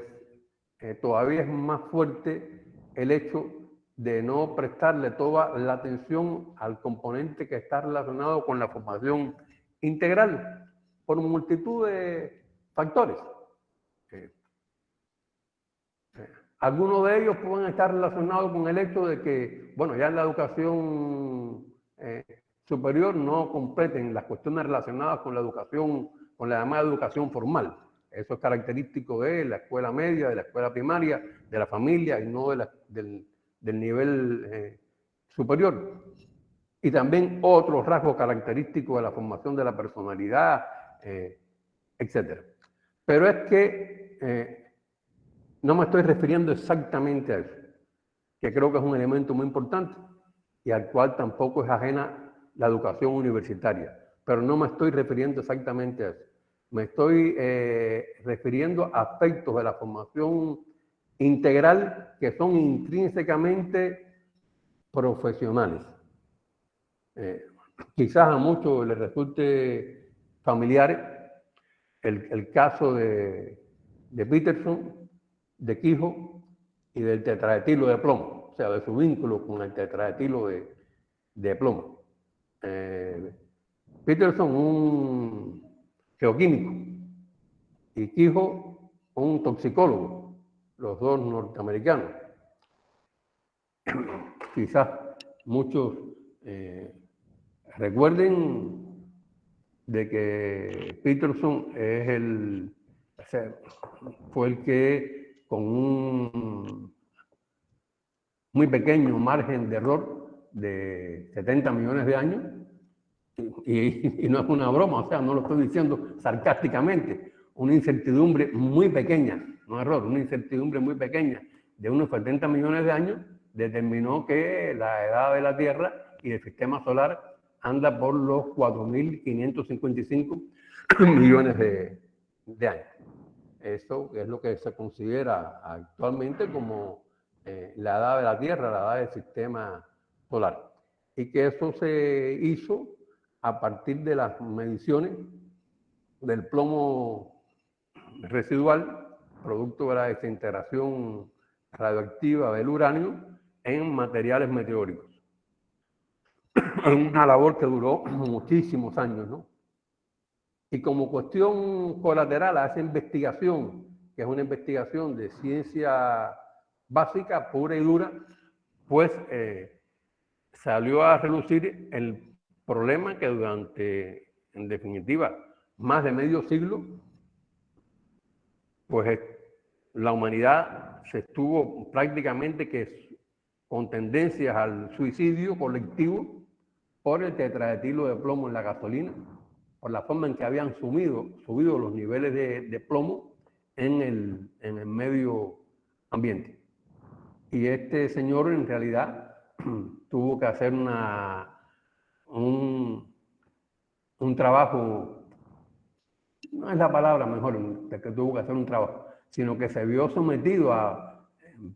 todavía es más fuerte el hecho de no prestarle toda la atención al componente que está relacionado con la formación integral por multitud de factores. Algunos de ellos pueden estar relacionados con el hecho de que, bueno, ya en la educación superior no completen las cuestiones relacionadas con la educación, con la llamada educación formal. Eso es característico de la escuela media, de la escuela primaria, de la familia y no del nivel superior. Y también otros rasgos característicos de la formación de la personalidad, etc. Pero es que no me estoy refiriendo exactamente a eso, que creo que es un elemento muy importante y al cual tampoco es ajena la educación universitaria, pero no me estoy refiriendo exactamente a eso. Me estoy refiriendo a aspectos de la formación integral que son intrínsecamente profesionales. Quizás a muchos les resulte familiar el caso de Peterson, de Quijo y del tetraetilo de plomo, o sea, de su vínculo con el tetraetilo de plomo. Peterson, un geoquímico, y Quijo, un toxicólogo, los dos norteamericanos. Quizás muchos recuerden de que Peterson fue el que con un muy pequeño margen de error de 70 millones de años, y no es una broma, o sea, no lo estoy diciendo sarcásticamente, una incertidumbre muy pequeña, no error, una incertidumbre muy pequeña de unos 70 millones de años, determinó que la edad de la Tierra y del sistema solar anda por los 4.555 millones de años. Eso es lo que se considera actualmente como la edad de la Tierra, la edad del sistema solar. Y que eso se hizo a partir de las mediciones del plomo residual, producto de la desintegración radioactiva del uranio en materiales meteóricos. Una labor que duró muchísimos años, ¿no? Y como cuestión colateral a esa investigación, que es una investigación de ciencia básica, pura y dura, pues salió a relucir el problema que durante, en definitiva, más de medio siglo, pues la humanidad se estuvo prácticamente que con tendencias al suicidio colectivo por el tetraetilo de plomo en la gasolina, por la forma en que habían subido los niveles de plomo en el medio ambiente. Y este señor en realidad tuvo que hacer un trabajo, no es la palabra mejor, de que tuvo que hacer un trabajo, sino que se vio sometido a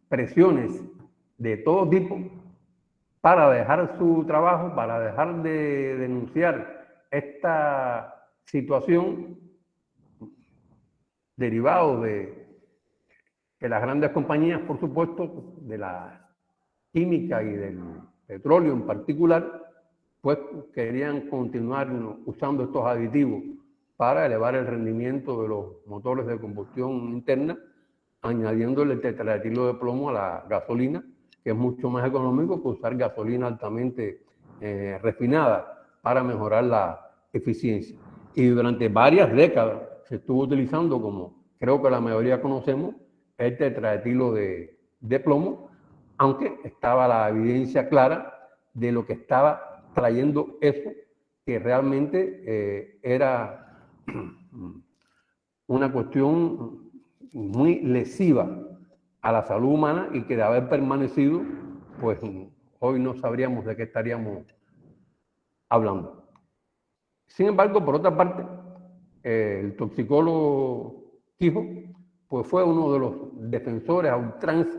presiones de todo tipo para dejar su trabajo, para dejar de denunciar esta situación derivado de que las grandes compañías, por supuesto, de la química y del petróleo en particular, pues querían continuar usando estos aditivos para elevar el rendimiento de los motores de combustión interna, añadiéndole el tetraetilo de plomo a la gasolina, que es mucho más económico que usar gasolina altamente refinada para mejorar la eficiencia. Y durante varias décadas se estuvo utilizando, como creo que la mayoría conocemos, el tetraetilo de plomo, aunque estaba la evidencia clara de lo que estaba trayendo eso, que realmente era una cuestión muy lesiva a la salud humana y que de haber permanecido, pues hoy no sabríamos de qué estaríamos hablando. Sin embargo, por otra parte, el toxicólogo Quijo, pues fue uno de los defensores a ultranza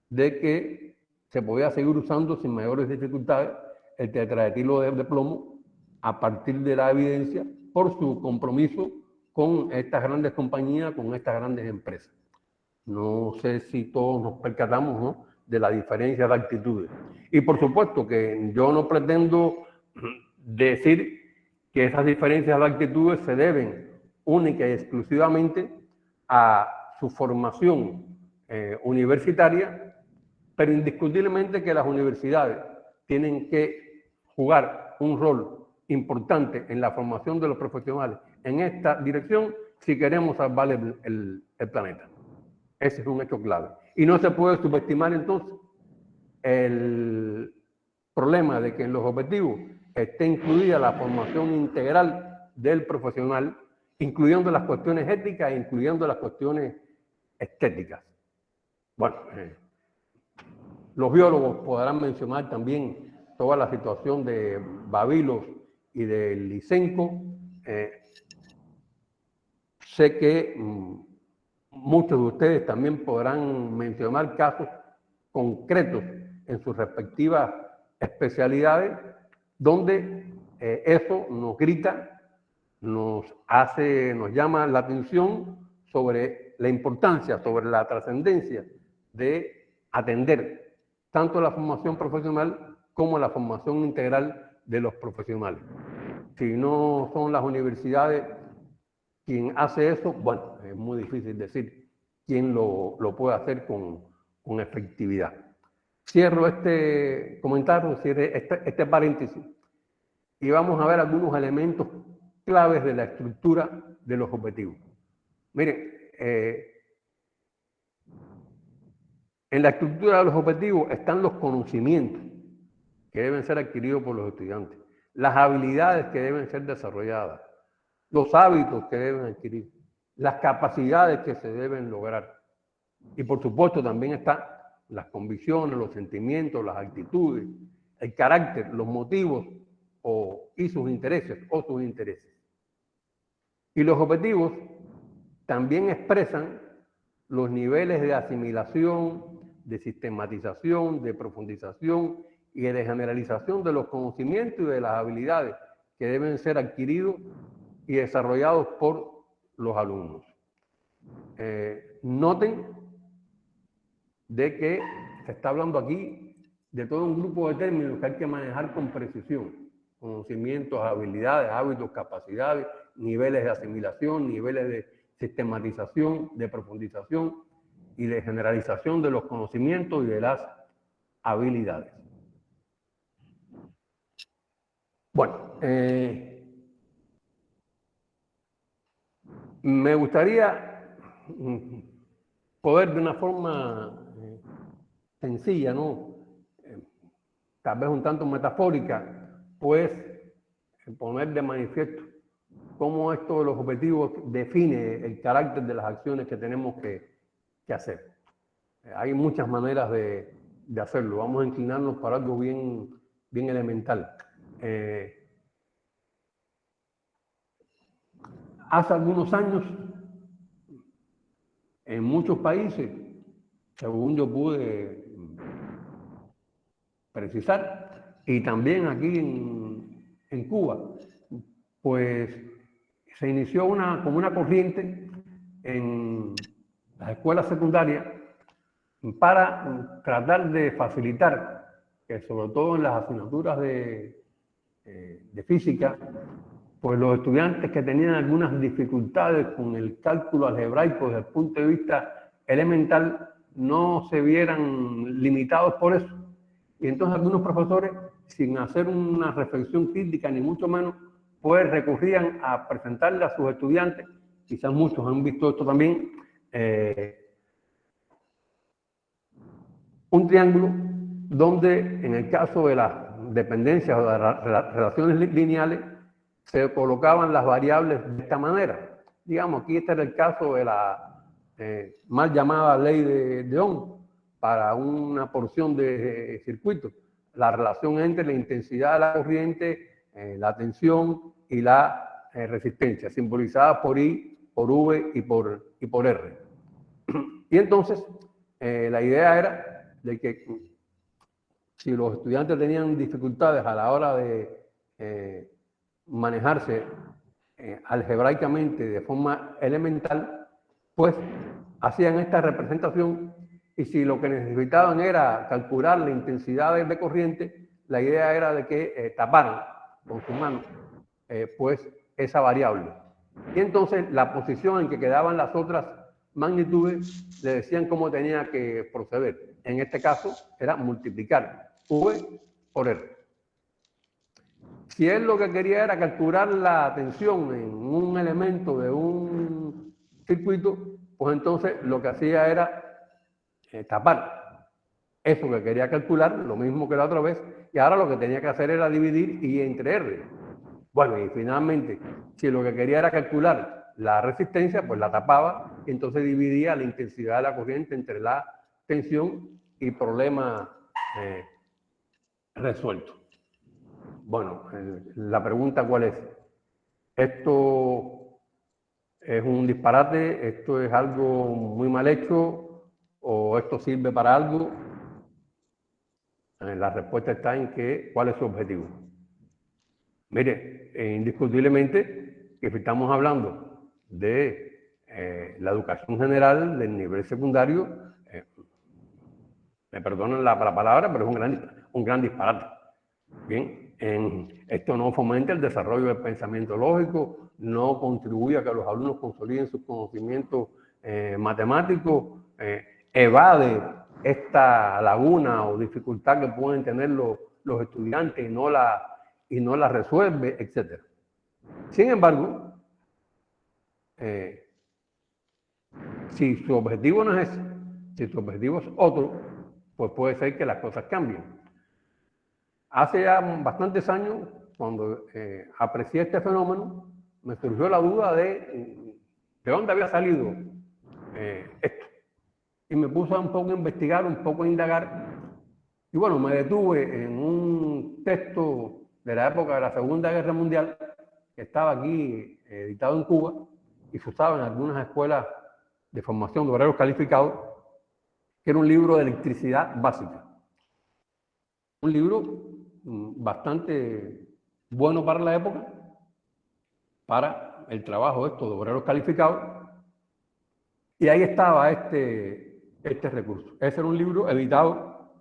de que se podía seguir usando sin mayores dificultades el tetraetilo de plomo a partir de la evidencia por su compromiso con estas grandes compañías, con estas grandes empresas. No sé si todos nos percatamos, ¿no?, de la diferencia de actitudes. Y por supuesto que yo no pretendo decir que esas diferencias de actitudes se deben única y exclusivamente a su formación universitaria, pero indiscutiblemente que las universidades tienen que jugar un rol importante en la formación de los profesionales en esta dirección si queremos salvar el planeta. Ese es un hecho clave. Y no se puede subestimar entonces el problema de que en los objetivos esté incluida la formación integral del profesional, incluyendo las cuestiones éticas e incluyendo las cuestiones estéticas. Bueno, los biólogos podrán mencionar también toda la situación de Babilos y de Lysenko. Sé que muchos de ustedes también podrán mencionar casos concretos en sus respectivas especialidades donde eso nos grita, nos llama la atención sobre la importancia, sobre la trascendencia de atender tanto la formación profesional como la formación integral de los profesionales. Si no son las universidades quien hace eso, bueno, es muy difícil decir quién lo puede hacer con efectividad. Cierro este comentario, cierro este paréntesis y vamos a ver algunos elementos claves de la estructura de los objetivos. Miren, en la estructura de los objetivos están los conocimientos que deben ser adquiridos por los estudiantes, las habilidades que deben ser desarrolladas, los hábitos que deben adquirir, las capacidades que se deben lograr. Y por supuesto también están las convicciones, los sentimientos, las actitudes, el carácter, los motivos y sus intereses o sus intereses. Y los objetivos también expresan los niveles de asimilación, de sistematización, de profundización y de generalización de los conocimientos y de las habilidades que deben ser adquiridos y desarrollados por los alumnos. Noten de que se está hablando aquí de todo un grupo de términos que hay que manejar con precisión. Conocimientos, habilidades, hábitos, capacidades, niveles de asimilación, niveles de sistematización, de profundización y de generalización de los conocimientos y de las habilidades. Bueno, me gustaría poder de una forma sencilla, ¿no? Tal vez un tanto metafórica, pues poner de manifiesto cómo esto de los objetivos define el carácter de las acciones que tenemos que hacer. Hay muchas maneras de hacerlo. Vamos a inclinarnos para algo bien elemental. Hace algunos años, en muchos países, según yo pude precisar, y también aquí en Cuba, pues se inició como una corriente en las escuelas secundarias para tratar de facilitar que, sobre todo en las asignaturas de física, pues los estudiantes que tenían algunas dificultades con el cálculo algebraico desde el punto de vista elemental no se vieran limitados por eso. Y entonces algunos profesores, sin hacer una reflexión crítica ni mucho menos, pues recurrían a presentarle a sus estudiantes, quizás muchos han visto esto también, un triángulo donde en el caso de las dependencias o de las relaciones lineales se colocaban las variables de esta manera. Digamos, aquí este era el caso de la mal llamada ley de Ohm para una porción de circuito. La relación entre la intensidad de la corriente, la tensión y la resistencia, simbolizadas por I, por V y por R. Y entonces, la idea era de que si los estudiantes tenían dificultades a la hora de manejarse algebraicamente de forma elemental, pues hacían esta representación, y si lo que necesitaban era calcular la intensidad de corriente, la idea era de que taparan con su mano pues esa variable. Y entonces la posición en que quedaban las otras magnitudes le decían cómo tenía que proceder. En este caso era multiplicar V por R. Si él lo que quería era calcular la tensión en un elemento de un circuito, pues entonces lo que hacía era tapar eso que quería calcular, lo mismo que la otra vez, y ahora lo que tenía que hacer era dividir I entre R. Bueno, y finalmente, si lo que quería era calcular la resistencia, pues la tapaba, y entonces dividía la intensidad de la corriente entre la tensión y problema resuelto. Bueno, la pregunta ¿cuál es? ¿Esto es un disparate? ¿Esto es algo muy mal hecho? ¿O esto sirve para algo? La respuesta está en que ¿cuál es su objetivo? Mire, indiscutiblemente que si estamos hablando de la educación general del nivel secundario, me perdonan la palabra, pero es un gran disparate. Bien, esto no fomenta el desarrollo del pensamiento lógico, no contribuye a que los alumnos consoliden sus conocimientos matemáticos, evade esta laguna o dificultad que pueden tener los estudiantes y no la resuelve, etc. Sin embargo, si su objetivo no es ese, si su objetivo es otro, pues puede ser que las cosas cambien. Hace ya bastantes años, cuando aprecié este fenómeno, me surgió la duda de dónde había salido esto. Y me puse un poco a investigar, un poco a indagar. Y bueno, me detuve en un texto de la época de la Segunda Guerra Mundial, que estaba aquí editado en Cuba y se usaba en algunas escuelas de formación de obreros calificados, que era un libro de electricidad básica. Un libro bastante bueno para la época, para el trabajo de obreros calificados. Y ahí estaba este recurso. Ese era un libro editado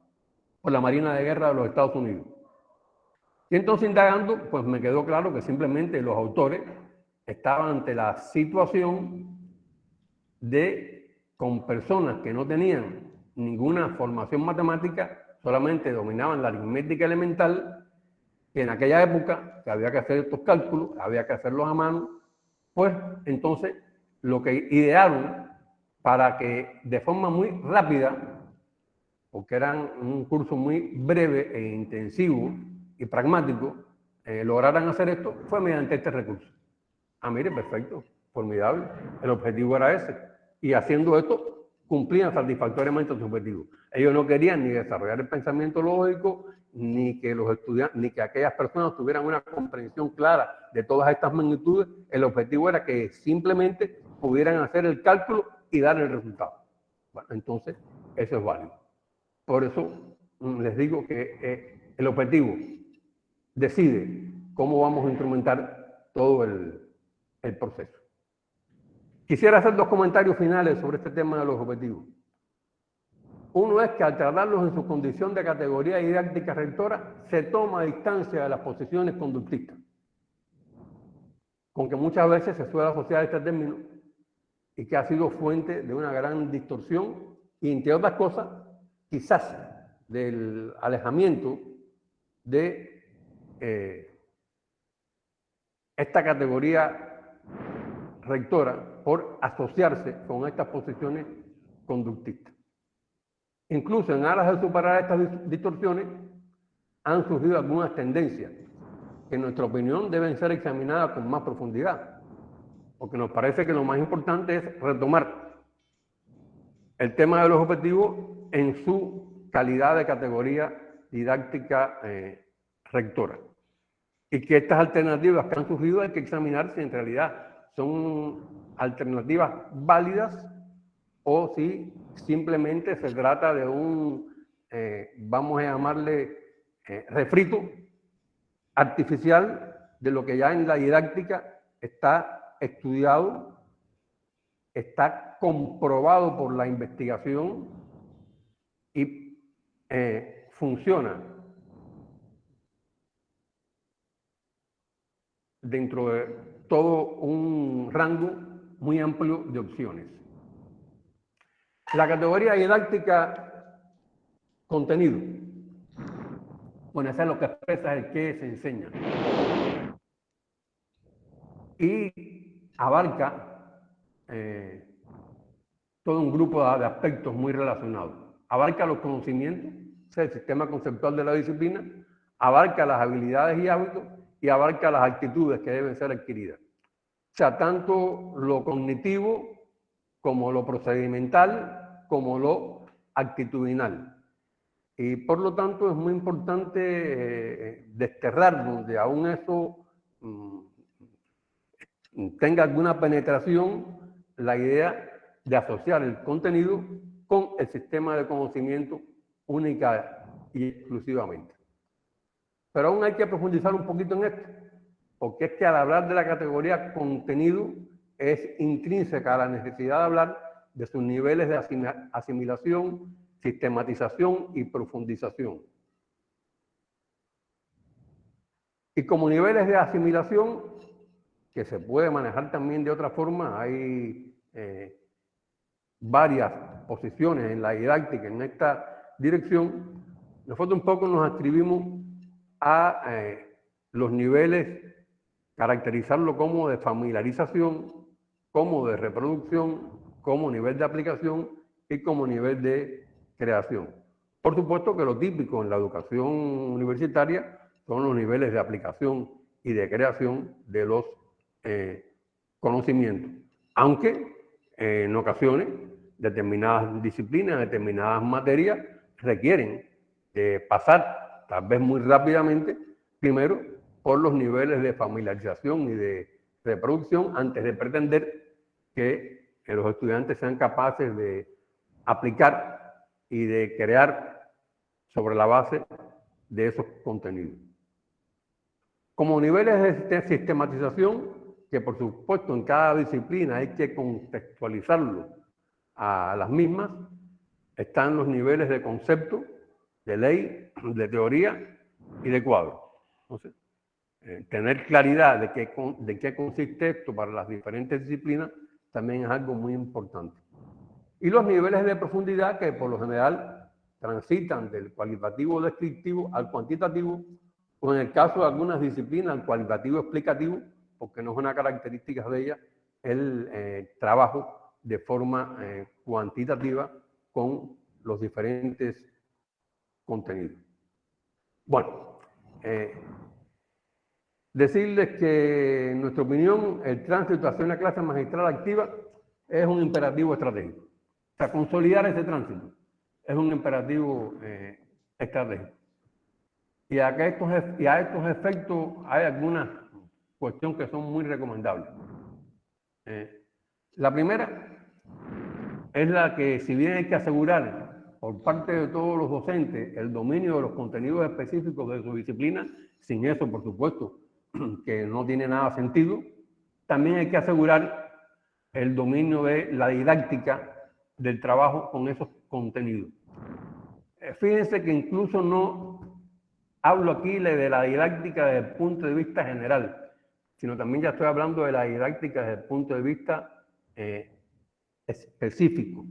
por la Marina de Guerra de los Estados Unidos. Y entonces, indagando, pues me quedó claro que simplemente los autores estaban ante la situación de, con personas que no tenían ninguna formación matemática, solamente dominaban la aritmética elemental, que en aquella época que había que hacer estos cálculos, había que hacerlos a mano, pues entonces lo que idearon para que de forma muy rápida, porque eran un curso muy breve e intensivo y pragmático, lograran hacer esto, fue mediante este recurso. Ah, mire, perfecto, formidable. El objetivo era ese. Y haciendo esto, cumplían satisfactoriamente su objetivo. Ellos no querían ni desarrollar el pensamiento lógico, ni que los estudiantes, ni que aquellas personas tuvieran una comprensión clara de todas estas magnitudes. El objetivo era que simplemente pudieran hacer el cálculo y dar el resultado. Bueno, entonces, eso es válido. Por eso les digo que el objetivo decide cómo vamos a instrumentar todo el proceso. Quisiera hacer dos comentarios finales sobre este tema de los objetivos. Uno es que al tratarlos en su condición de categoría didáctica rectora, se toma distancia de las posiciones conductistas, con que muchas veces se suele asociar este término y que ha sido fuente de una gran distorsión y, entre otras cosas, quizás del alejamiento de esta categoría rectora por asociarse con estas posiciones conductistas. Incluso en aras de superar estas distorsiones han surgido algunas tendencias que en nuestra opinión deben ser examinadas con más profundidad, porque nos parece que lo más importante es retomar el tema de los objetivos en su calidad de categoría didáctica rectora. Y que estas alternativas que han surgido hay que examinar si en realidad son alternativas válidas o si simplemente se trata de un, vamos a llamarle, refrito artificial de lo que ya en la didáctica está estudiado, está comprobado por la investigación y funciona dentro de todo un rango muy amplio de opciones. La categoría didáctica contenido. Bueno, eso es lo que expresa el qué se enseña. Y abarca todo un grupo de aspectos muy relacionados. Abarca los conocimientos, o sea, el sistema conceptual de la disciplina, abarca las habilidades y hábitos y abarca las actitudes que deben ser adquiridas. O sea, tanto lo cognitivo como lo procedimental, como lo actitudinal. Y por lo tanto es muy importante desterrar donde aún eso tenga alguna penetración, la idea de asociar el contenido con el sistema de conocimiento única y exclusivamente. Pero aún hay que profundizar un poquito en esto, porque es que al hablar de la categoría contenido es intrínseca a la necesidad de hablar de sus niveles de asimilación, sistematización y profundización. Y como niveles de asimilación, que se puede manejar también de otra forma, hay varias posiciones en la didáctica en esta dirección. Nosotros un poco nos adscribimos a los niveles, caracterizarlo como de familiarización, como de reproducción, como nivel de aplicación y como nivel de creación. Por supuesto que lo típico en la educación universitaria son los niveles de aplicación y de creación de los conocimientos, aunque en ocasiones determinadas disciplinas, determinadas materias requieren pasar tal vez muy rápidamente primero por los niveles de familiarización y de reproducción antes de pretender que los estudiantes sean capaces de aplicar y de crear sobre la base de esos contenidos. Como niveles de sistematización, que por supuesto en cada disciplina hay que contextualizarlo a las mismas, están los niveles de concepto, de ley, de teoría y de cuadro. Entonces, tener claridad de qué consiste esto para las diferentes disciplinas también es algo muy importante. Y los niveles de profundidad que por lo general transitan del cualitativo descriptivo al cuantitativo, o en el caso de algunas disciplinas, al cualitativo explicativo, porque no es una característica de ellas, el trabajo de forma cuantitativa con los diferentes contenidos. Bueno, decirles que, en nuestra opinión, el tránsito hacia una clase magistral activa es un imperativo estratégico. O sea, consolidar ese tránsito es un imperativo estratégico. Y a estos efectos hay algunas cuestiones que son muy recomendables. La primera es la que, si bien hay que asegurar por parte de todos los docentes el dominio de los contenidos específicos de su disciplina, sin eso, por supuesto, que no tiene nada sentido, también hay que asegurar el dominio de la didáctica del trabajo con esos contenidos. Fíjense que incluso no hablo aquí de la didáctica desde el punto de vista general, sino también ya estoy hablando de la didáctica desde el punto de vista específico.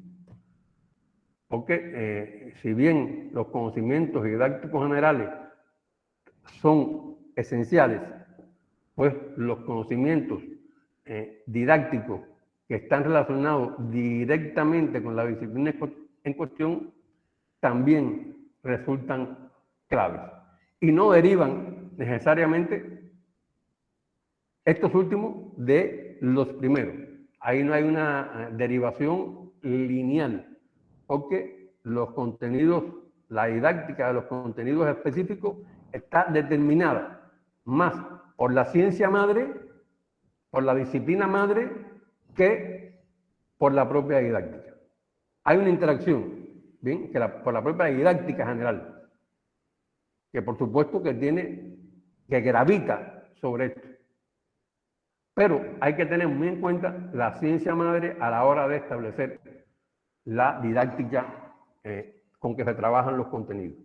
Porque si bien los conocimientos didácticos generales son esenciales, pues los conocimientos didácticos que están relacionados directamente con la disciplina en cuestión también resultan claves. Y no derivan necesariamente estos últimos de los primeros. Ahí no hay una derivación lineal, porque los contenidos, la didáctica de los contenidos específicos está determinada más por la ciencia madre, por la disciplina madre, que por la propia didáctica. Hay una interacción, ¿bien? Por la propia didáctica general, que por supuesto que gravita sobre esto. Pero hay que tener muy en cuenta la ciencia madre a la hora de establecer la didáctica con que se trabajan los contenidos.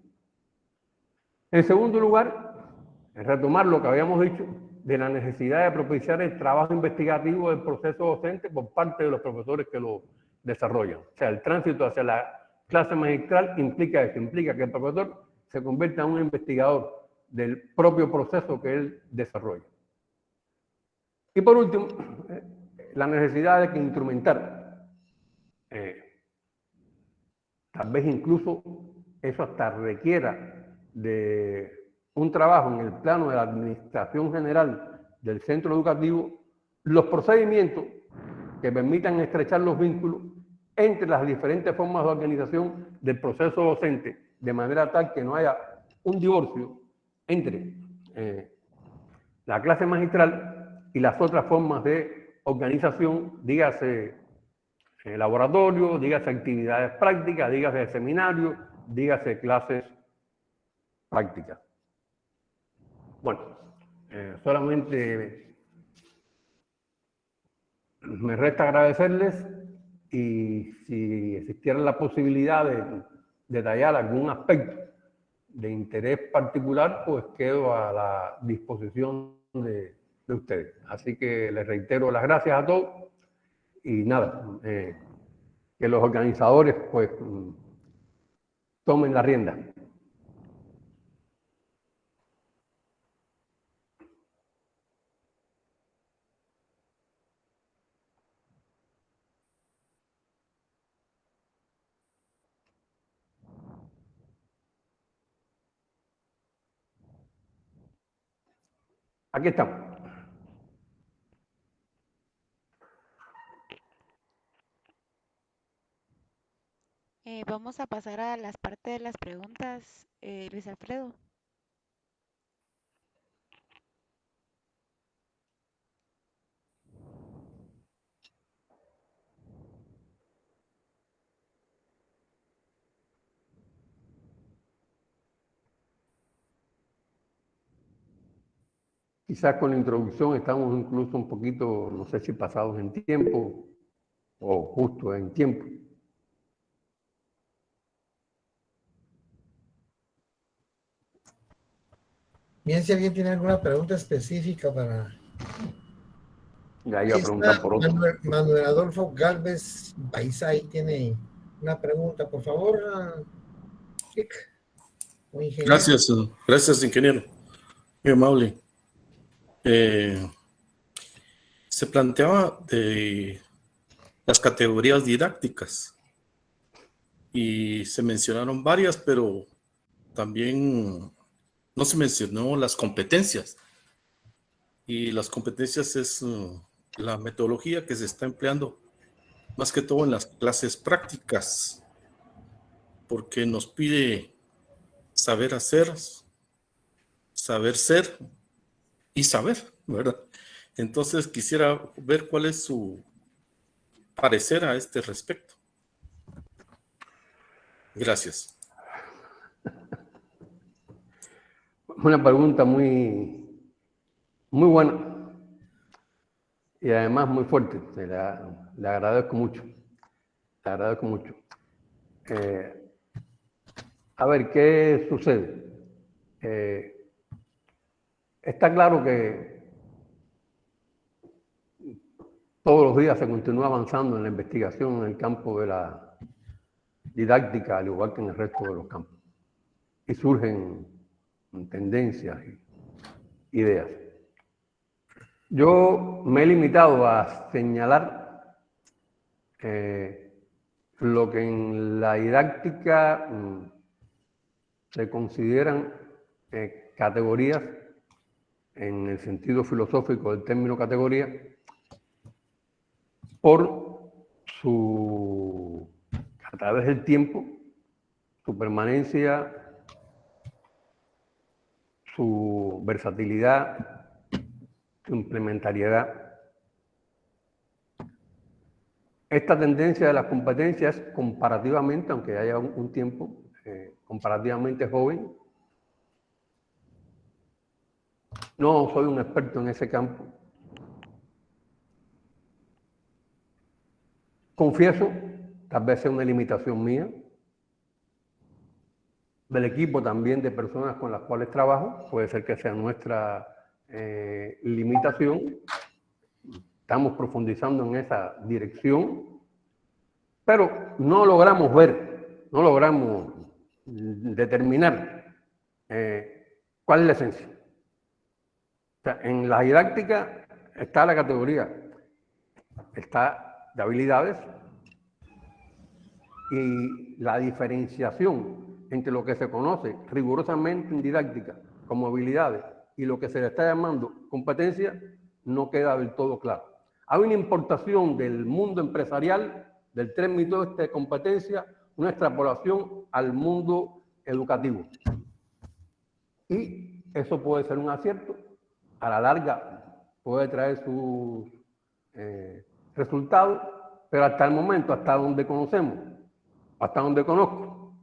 En segundo lugar, retomar lo que habíamos dicho de la necesidad de propiciar el trabajo investigativo del proceso docente por parte de los profesores que lo desarrollan. O sea, el tránsito hacia la clase magistral implica eso, implica que el profesor se convierta en un investigador del propio proceso que él desarrolla. Y por último, la necesidad de que instrumentar, tal vez incluso eso hasta requiera de un trabajo en el plano de la administración general del centro educativo, los procedimientos que permitan estrechar los vínculos entre las diferentes formas de organización del proceso docente, de manera tal que no haya un divorcio entre la clase magistral y las otras formas de organización, dígase laboratorio, dígase actividades prácticas, dígase seminarios, dígase clases prácticas. Bueno, solamente me resta agradecerles y si existiera la posibilidad de detallar algún aspecto de interés particular, pues quedo a la disposición de ustedes. Así que les reitero las gracias a todos y nada, que los organizadores pues tomen la rienda. Aquí estamos. Vamos a pasar a las partes de las preguntas, Luis Alfredo. Quizás con la introducción estamos incluso un poquito, no sé si pasados en tiempo o justo en tiempo. Bien, si alguien tiene alguna pregunta específica para... Ya Ahí iba a preguntar está por otro. Manuel Adolfo Galvez Baizay, tiene una pregunta, por favor, Rick, o ingeniero. Gracias, ingeniero. Muy amable. Se planteaba de las categorías didácticas y se mencionaron varias, pero también no se mencionó las competencias. Y las competencias es la metodología que se está empleando más que todo en las clases prácticas, porque nos pide saber hacer, saber ser y saber, ¿verdad? Entonces quisiera ver cuál es su parecer a este respecto. Gracias. Una pregunta muy buena y además muy fuerte. Le agradezco mucho. Le agradezco mucho. A ver, ¿qué sucede? Está claro que todos los días se continúa avanzando en la investigación en el campo de la didáctica, al igual que en el resto de los campos. Y surgen tendencias y ideas. Yo me he limitado a señalar lo que en la didáctica se consideran categorías en el sentido filosófico del término categoría por a través del tiempo, su permanencia, su versatilidad, su implementariedad. Esta tendencia de las competencias comparativamente, aunque haya un tiempo, comparativamente joven. No soy un experto en ese campo. Confieso, tal vez sea una limitación mía, del equipo también de personas con las cuales trabajo, puede ser que sea nuestra limitación. Estamos profundizando en esa dirección, pero no logramos ver, no logramos determinar cuál es la esencia. O sea, en la didáctica está la categoría, está de habilidades y la diferenciación entre lo que se conoce rigurosamente en didáctica como habilidades y lo que se le está llamando competencia no queda del todo claro. Hay una importación del mundo empresarial del término de competencia, una extrapolación al mundo educativo. Y eso puede ser un acierto, a la larga puede traer sus resultados, pero hasta el momento, hasta donde conocemos, hasta donde conozco,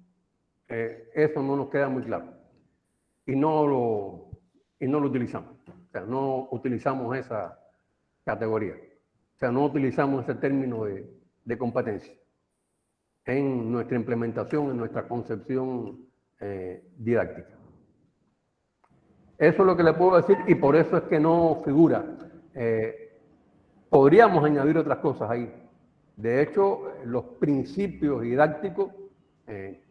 eso no nos queda muy claro. Y no lo utilizamos. O sea, no utilizamos esa categoría. O sea, no utilizamos ese término de competencia en nuestra implementación, en nuestra concepción didáctica. Eso es lo que le puedo decir y por eso es que no figura. Podríamos añadir otras cosas ahí. De hecho, los principios didácticos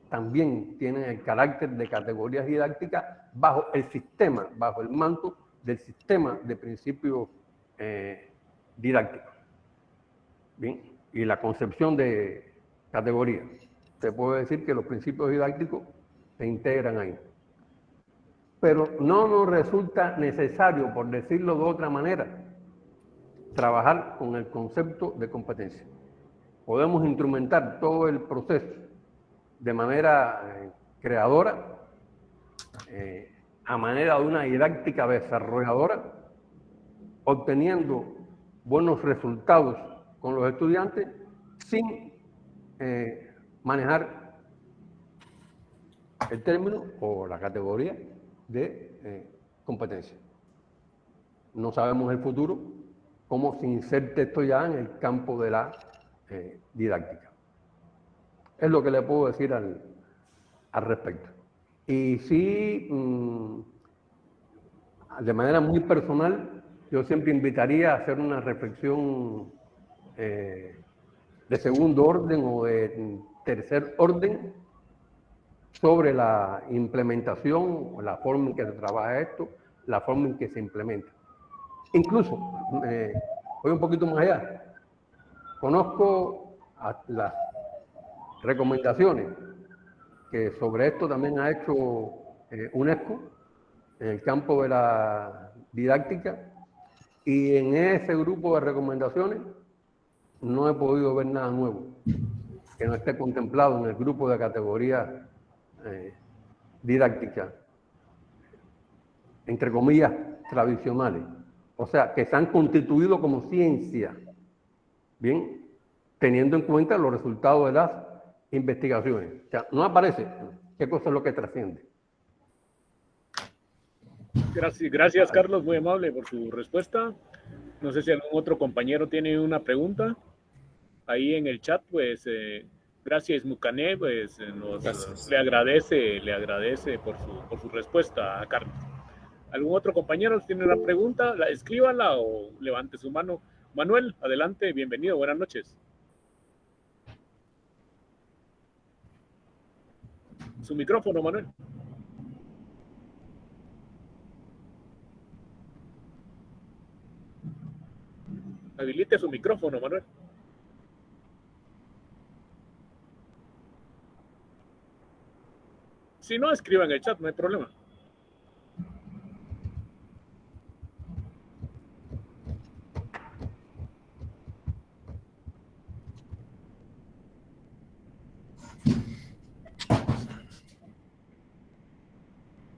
también tienen el carácter de categorías didácticas bajo el sistema, bajo el manto del sistema de principios didácticos. Bien, y la concepción de categoría. Se puede decir que los principios didácticos se integran ahí. Pero no nos resulta necesario, por decirlo de otra manera, trabajar con el concepto de competencia. Podemos instrumentar todo el proceso de manera creadora, a manera de una didáctica desarrolladora, obteniendo buenos resultados con los estudiantes sin manejar el término o la categoría de competencia. no sabemos el futuro, cómo se inserte esto ya en el campo de la didáctica. Es lo que le puedo decir al respecto. Y sí, de manera muy personal, yo siempre invitaría a hacer una reflexión de segundo orden o de tercer orden sobre la implementación, la forma en que se trabaja esto, la forma en que se implementa. Incluso, voy un poquito más allá. Conozco las recomendaciones que sobre esto también ha hecho UNESCO en el campo de la didáctica, y en ese grupo de recomendaciones no he podido ver nada nuevo que no esté contemplado en el grupo de categoría didáctica, entre comillas, tradicionales. O sea, que se han constituido como ciencia, bien, teniendo en cuenta los resultados de las investigaciones. O sea, no aparece qué cosa es lo que trasciende. Gracias, Carlos, muy amable por su respuesta. No sé si algún otro compañero tiene una pregunta. Ahí en el chat, pues, gracias Mucané, pues le agradece por su respuesta a Carlos. ¿Algún otro compañero tiene una pregunta? Escríbala o levante su mano. Manuel, adelante, bienvenido, buenas noches. Su micrófono, Manuel. Habilite su micrófono, Manuel. Si no, escriba en el chat, no hay problema.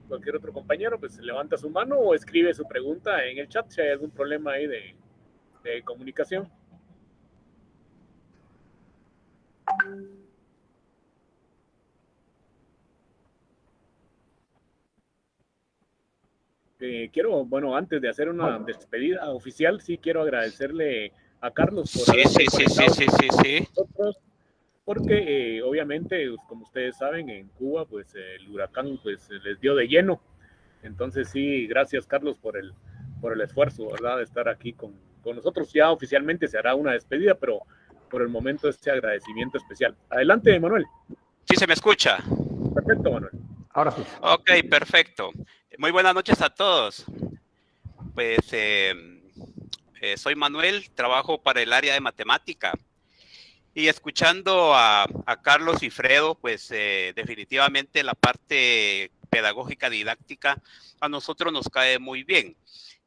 Cualquier otro compañero, pues levanta su mano o escribe su pregunta en el chat si hay algún problema ahí de comunicación. Bueno, antes de hacer una despedida oficial, sí quiero agradecerle a Carlos por Sí. nosotros, porque obviamente, como ustedes saben, en Cuba, pues el huracán pues les dio de lleno. Entonces sí, gracias Carlos por el esfuerzo, ¿verdad? De estar aquí con nosotros. Ya oficialmente se hará una despedida, pero por el momento este agradecimiento especial. Adelante, Manuel. Sí, se me escucha. Perfecto, Manuel. Ahora sí. Ok, perfecto. Muy buenas noches a todos. Pues soy Manuel, trabajo para el área de matemática. Y escuchando a Carlos y Fredo, pues definitivamente la parte pedagógica didáctica a nosotros nos cae muy bien.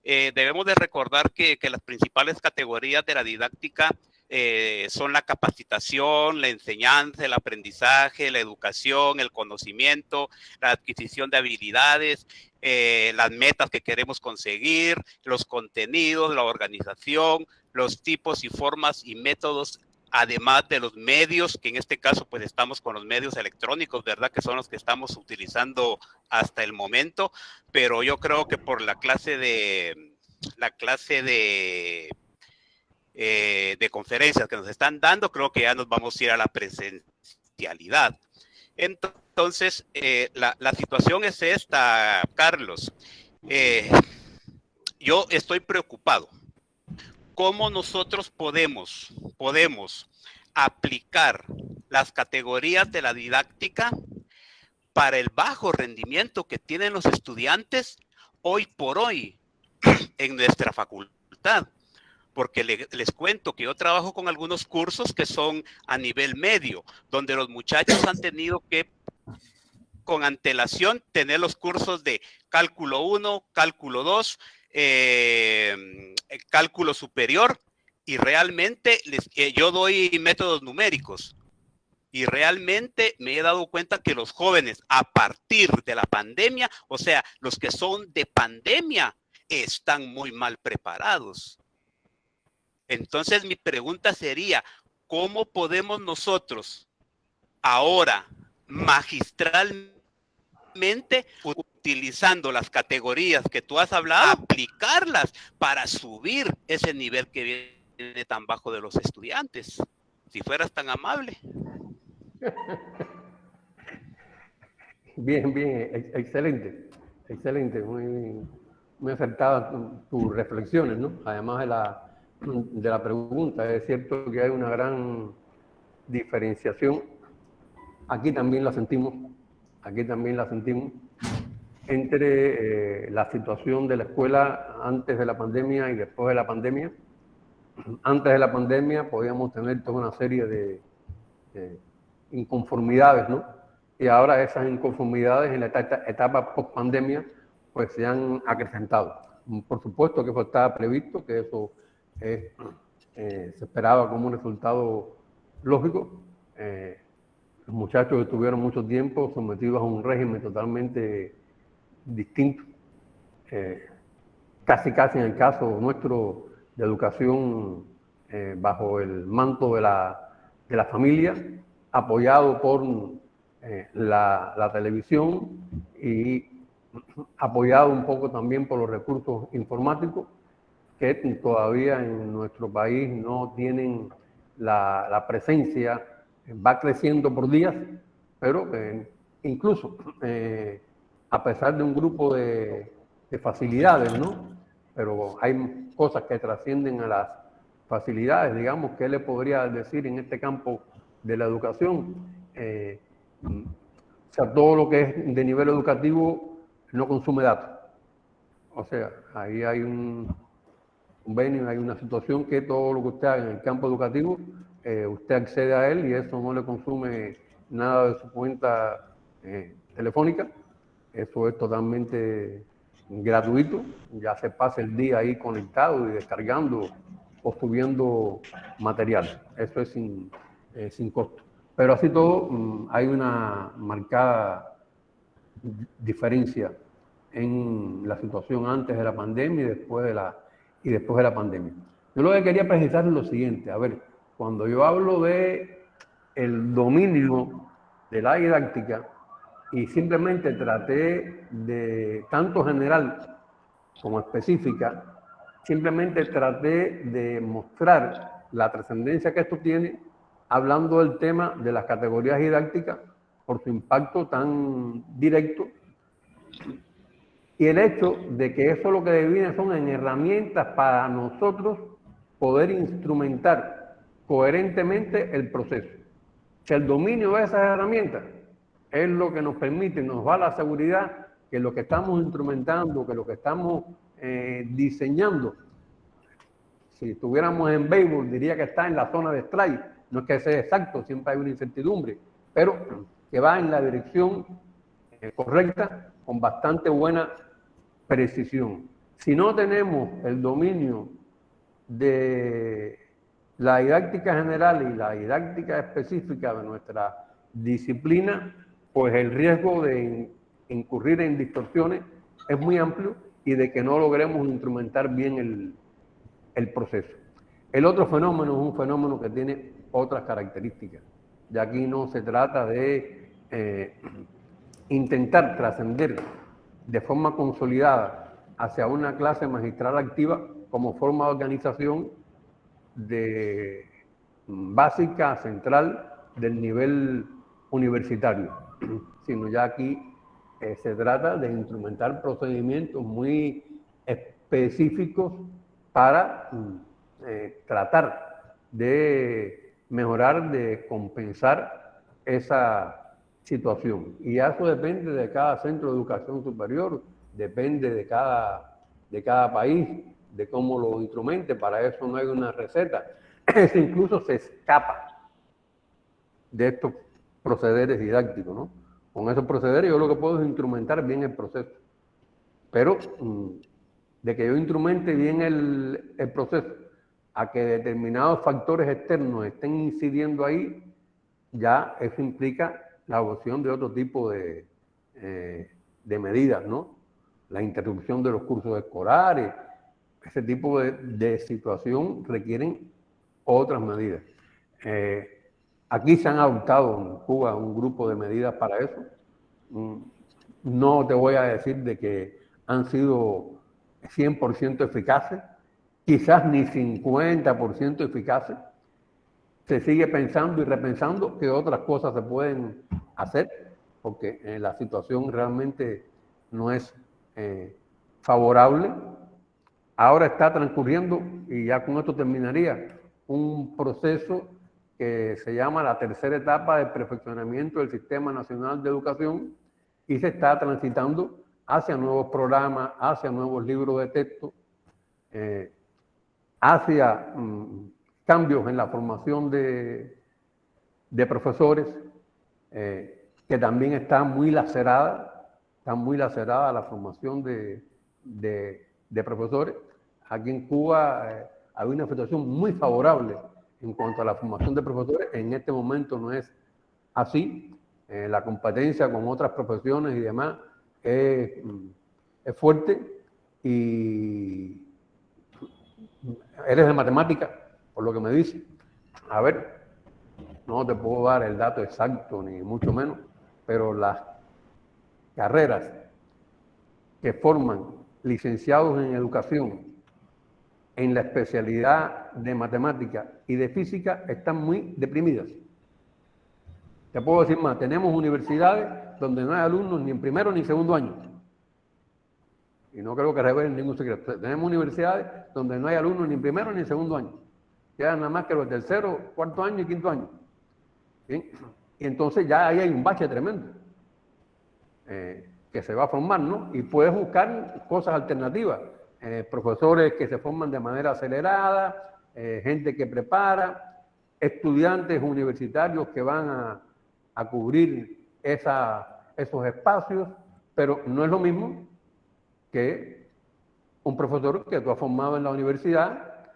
Debemos de recordar que las principales categorías de la didáctica son la capacitación, la enseñanza, el aprendizaje, la educación, el conocimiento, la adquisición de habilidades, las metas que queremos conseguir, los contenidos, la organización, los tipos y formas y métodos, además de los medios, que en este caso pues estamos con los medios electrónicos, ¿verdad? Que son los que estamos utilizando hasta el momento, pero yo creo que por la clase de conferencias que nos están dando, creo que ya nos vamos a ir a la presencialidad. Entonces, la situación es esta, Carlos. Yo estoy preocupado. ¿Cómo nosotros podemos aplicar las categorías de la didáctica para el bajo rendimiento que tienen los estudiantes hoy por hoy en nuestra facultad? Porque les cuento que yo trabajo con algunos cursos que son a nivel medio, donde los muchachos han tenido que, con antelación, tener los cursos de cálculo 1, cálculo 2, cálculo superior, y realmente yo doy métodos numéricos. Y realmente me he dado cuenta que los jóvenes, a partir de la pandemia, o sea, los que son de pandemia, están muy mal preparados. Entonces mi pregunta sería, ¿cómo podemos nosotros ahora magistralmente utilizando las categorías que tú has hablado, aplicarlas para subir ese nivel que viene tan bajo de los estudiantes. Si fueras tan amable. Bien, excelente, muy acertadas tus reflexiones, ¿no? Además de la pregunta, es cierto que hay una gran diferenciación, aquí también la sentimos, entre la situación de la escuela antes de la pandemia y después de la pandemia. Antes de la pandemia podíamos tener toda una serie de inconformidades, ¿no? Y ahora esas inconformidades en la etapa post-pandemia pues se han acrecentado. Por supuesto que eso estaba previsto, que eso se esperaba como un resultado lógico. Los muchachos estuvieron mucho tiempo sometidos a un régimen totalmente distinto, casi en el caso nuestro de educación bajo el manto de la familia, apoyado por la televisión y apoyado un poco también por los recursos informáticos que todavía en nuestro país no tienen la presencia, va creciendo por días, pero incluso a pesar de un grupo de facilidades, ¿no? Pero hay cosas que trascienden a las facilidades, digamos, ¿qué le podría decir en este campo de la educación? O sea, todo lo que es de nivel educativo no consume datos. O sea, ahí hay un convenio, hay una situación que todo lo que usted haga en el campo educativo, usted accede a él y eso no le consume nada de su cuenta telefónica. Eso es totalmente gratuito. Ya se pasa el día ahí conectado y descargando o subiendo material. Eso es sin costo. Pero así todo, hay una marcada diferencia en la situación antes de la pandemia y después de la pandemia. Yo lo que quería precisar es lo siguiente. A ver, cuando yo hablo de el dominio de la didáctica y simplemente traté de, tanto general como específica, simplemente traté de mostrar la trascendencia que esto tiene, hablando del tema de las categorías didácticas por su impacto tan directo y el hecho de que eso lo que define son en herramientas para nosotros poder instrumentar coherentemente el proceso. Si el dominio de esas herramientas es lo que nos permite, nos da la seguridad que lo que estamos instrumentando, que lo que estamos diseñando, si estuviéramos en béisbol diría que está en la zona de strike, no es que sea exacto, siempre hay una incertidumbre, pero que va en la dirección correcta, con bastante buena precisión. Si no tenemos el dominio de la didáctica general y la didáctica específica de nuestra disciplina, pues el riesgo de incurrir en distorsiones es muy amplio y de que no logremos instrumentar bien el proceso. El otro fenómeno es un fenómeno que tiene otras características. Ya aquí no se trata de intentar trascender de forma consolidada hacia una clase magistral activa como forma de organización básica, central del nivel universitario, sino ya aquí se trata de instrumentar procedimientos muy específicos para tratar de mejorar, de compensar esa situación. Y eso depende de cada centro de educación superior, depende de cada país, de cómo lo instrumente. Para eso no hay una receta. Eso incluso se escapa de estos procederes didácticos, ¿no? Con esos procederes yo lo que puedo es instrumentar bien el proceso. Pero de que yo instrumente bien el proceso a que determinados factores externos estén incidiendo ahí, ya eso implica la adopción de otro tipo de medidas, ¿no? La interrupción de los cursos escolares, ese tipo de situación requieren otras medidas. Aquí se han adoptado en Cuba un grupo de medidas para eso. No te voy a decir de que han sido 100% eficaces, quizás ni 50% eficaces. Se sigue pensando y repensando que otras cosas se pueden hacer, porque la situación realmente no es favorable. Ahora está transcurriendo, y ya con esto terminaría, un proceso que se llama la tercera etapa de perfeccionamiento del Sistema Nacional de Educación, y se está transitando hacia nuevos programas, hacia nuevos libros de texto, hacia cambios en la formación de profesores, que también está muy lacerada la formación de profesores. Aquí en Cuba hay una situación muy favorable en cuanto a la formación de profesores. En este momento no es así. La competencia con otras profesiones y demás es fuerte. Y eres de matemática, por lo que me dice. A ver, no te puedo dar el dato exacto, ni mucho menos, pero las carreras que forman licenciados en educación en la especialidad de matemática y de física están muy deprimidas. Te puedo decir más, tenemos universidades donde no hay alumnos ni en primero ni en segundo año. Y no creo que revelen ningún secreto. Tenemos universidades donde no hay alumnos ni en primero ni en segundo año. Quedan nada más que los tercero, cuarto año y quinto año. ¿Sí? Y entonces ya ahí hay un bache tremendo que se va a formar, ¿no? Y puedes buscar cosas alternativas. Profesores que se forman de manera acelerada, gente que prepara, estudiantes universitarios que van a cubrir esos espacios, pero no es lo mismo que un profesor que tú has formado en la universidad,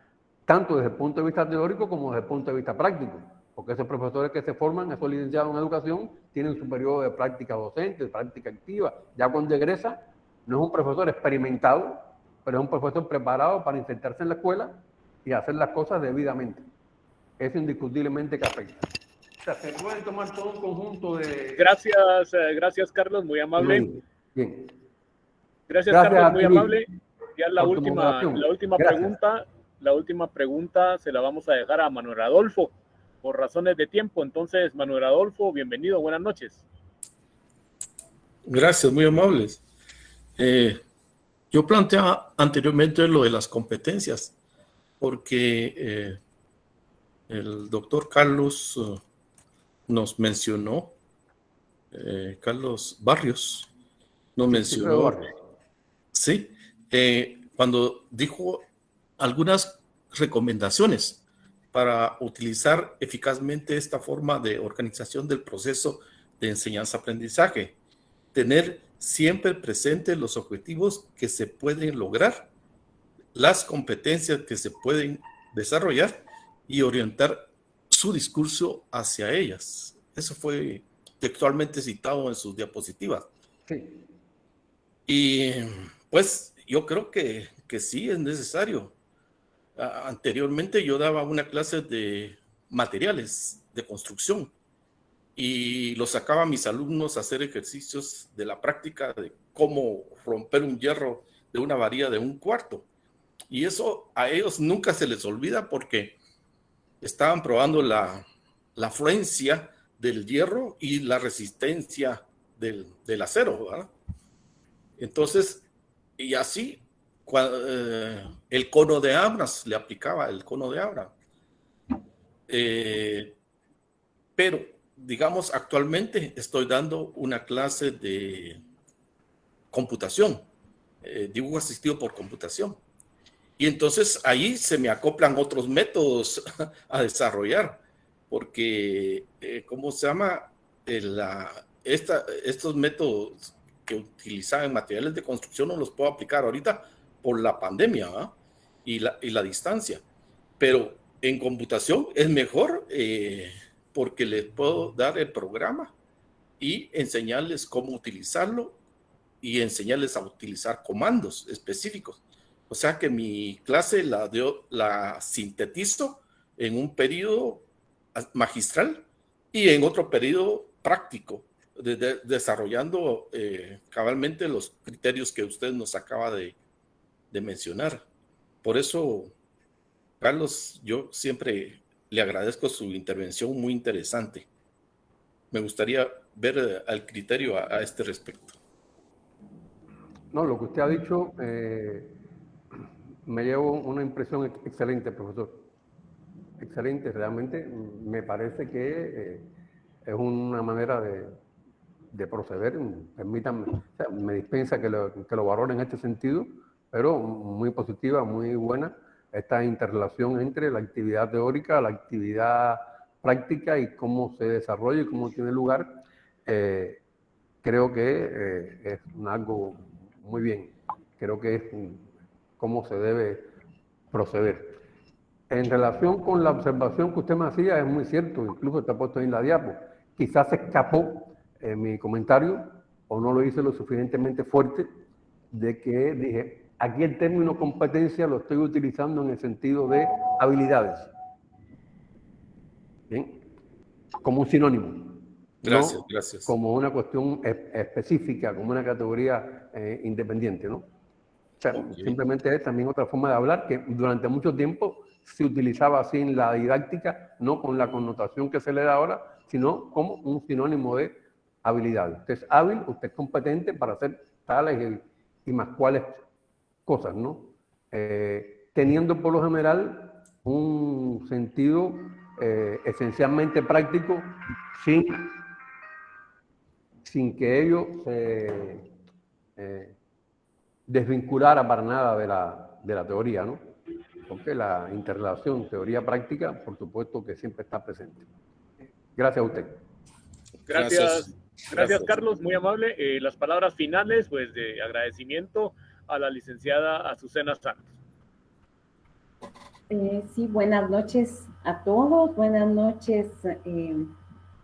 tanto desde el punto de vista teórico como desde el punto de vista práctico, porque esos profesores que se forman, esos licenciados en educación, tienen su periodo de práctica docente, de práctica activa. Ya cuando egresa, no es un profesor experimentado, pero es un profesor preparado para insertarse en la escuela y hacer las cosas debidamente. Eso indiscutiblemente que afecta. O sea, se pueden tomar todo un conjunto de... Gracias Carlos, muy amable. Bien. Gracias Carlos, muy amable. Ya la última pregunta se la vamos a dejar a Manuel Adolfo, por razones de tiempo. Entonces, Manuel Adolfo, bienvenido, buenas noches. Gracias, muy amables. Yo planteaba anteriormente lo de las competencias, porque el doctor Carlos nos mencionó, Carlos Barrios nos mencionó, sí, cuando dijo algunas recomendaciones para utilizar eficazmente esta forma de organización del proceso de enseñanza-aprendizaje. Tener siempre presentes los objetivos que se pueden lograr, las competencias que se pueden desarrollar y orientar su discurso hacia ellas. Eso fue textualmente citado en sus diapositivas. Sí. Y pues yo creo que sí es necesario. Anteriormente yo daba una clase de materiales de construcción y los sacaba a mis alumnos a hacer ejercicios de la práctica de cómo romper un hierro de una varilla de 1/4. Y eso a ellos nunca se les olvida porque estaban probando la fluencia del hierro y la resistencia del acero, ¿verdad? Entonces, y así, el cono de Abrams, le aplicaba el cono de Abrams. Pero, digamos, actualmente estoy dando una clase de computación, dibujo asistido por computación. Y entonces ahí se me acoplan otros métodos a desarrollar, porque, ¿cómo se llama? Estos métodos que utilizaba en materiales de construcción no los puedo aplicar ahorita por la pandemia, ¿eh? y la distancia. Pero en computación es mejor porque les puedo dar el programa y enseñarles cómo utilizarlo y enseñarles a utilizar comandos específicos. O sea que mi clase la sintetizo en un periodo magistral y en otro periodo práctico desarrollando cabalmente los criterios que usted nos acaba de mencionar. Por eso, Carlos, yo siempre le agradezco su intervención muy interesante. Me gustaría ver al criterio a este respecto. No, lo que usted ha dicho, me llevo una impresión excelente, profesor. Excelente, realmente me parece que es una manera de proceder. Permítanme, o sea, me dispensa que lo valore en este sentido, pero muy positiva, muy buena, esta interrelación entre la actividad teórica, la actividad práctica y cómo se desarrolla y cómo tiene lugar. Creo que es algo muy bien. Creo que es cómo se debe proceder. En relación con la observación que usted me hacía, es muy cierto, incluso está puesto ahí en la diapo. Quizás se escapó mi comentario o no lo hice lo suficientemente fuerte de que dije, aquí el término competencia lo estoy utilizando en el sentido de habilidades. ¿Bien? Como un sinónimo. Gracias, No gracias. como una cuestión específica, como una categoría independiente, ¿no? O sea, simplemente es también otra forma de hablar que durante mucho tiempo se utilizaba así en la didáctica, no con la connotación que se le da ahora, sino como un sinónimo de habilidad. Usted es hábil, usted es competente para hacer tales y más cuales cosas, ¿no? Teniendo por lo general un sentido esencialmente práctico, sin que ello se desvinculara para nada de la teoría, ¿no? Porque la interrelación teoría-práctica, por supuesto que siempre está presente. Gracias a usted. Gracias, Carlos, muy amable. Las palabras finales, pues, de agradecimiento a la licenciada Azucena Santos. Sí, buenas noches a todos, buenas noches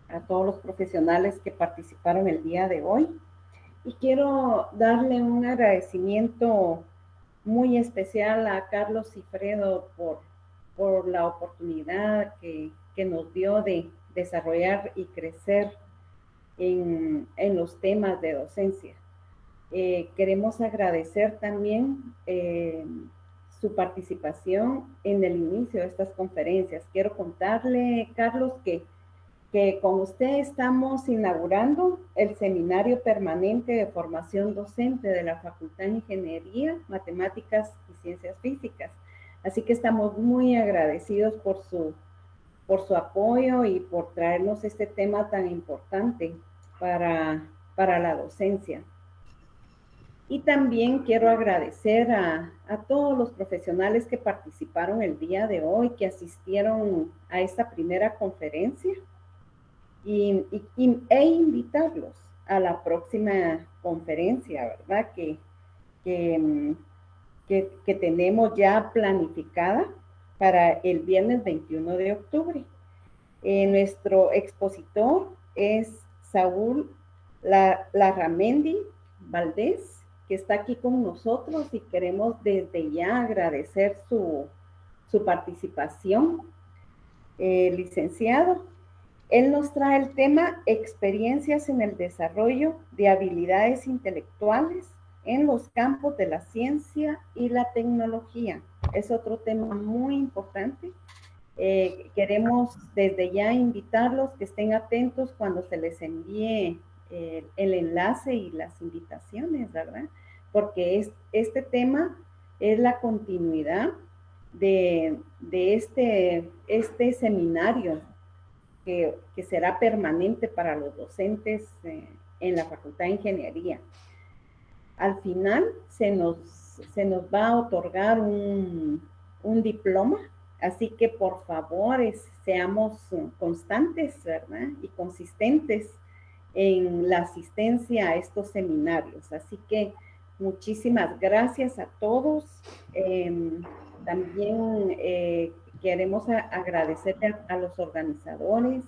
a todos los profesionales que participaron el día de hoy. Y quiero darle un agradecimiento muy especial a Carlos Cifredo por la oportunidad que nos dio de desarrollar y crecer en los temas de docencia. Queremos agradecer también su participación en el inicio de estas conferencias. Quiero contarle, Carlos, que con usted estamos inaugurando el Seminario Permanente de Formación Docente de la Facultad de Ingeniería, Matemáticas y Ciencias Físicas. Así que estamos muy agradecidos por su apoyo y por traernos este tema tan importante para la docencia. Y también quiero agradecer a todos los profesionales que participaron el día de hoy, que asistieron a esta primera conferencia e invitarlos a la próxima conferencia, ¿verdad? Que tenemos ya planificada para el viernes 21 de octubre. Nuestro expositor es Saúl Larramendi Valdés, que está aquí con nosotros y queremos desde ya agradecer su participación. Licenciado, él nos trae el tema experiencias en el desarrollo de habilidades intelectuales en los campos de la ciencia y la tecnología. Es otro tema muy importante. Queremos desde ya invitarlos que estén atentos cuando se les envíe el enlace y las invitaciones, ¿verdad? Porque este tema es la continuidad de este seminario que será permanente para los docentes en la Facultad de Ingeniería. Al final se nos va a otorgar un diploma, así que por favor seamos constantes, ¿verdad? Y consistentes en la asistencia a estos seminarios. Así que muchísimas gracias a todos. También queremos agradecerle a los organizadores,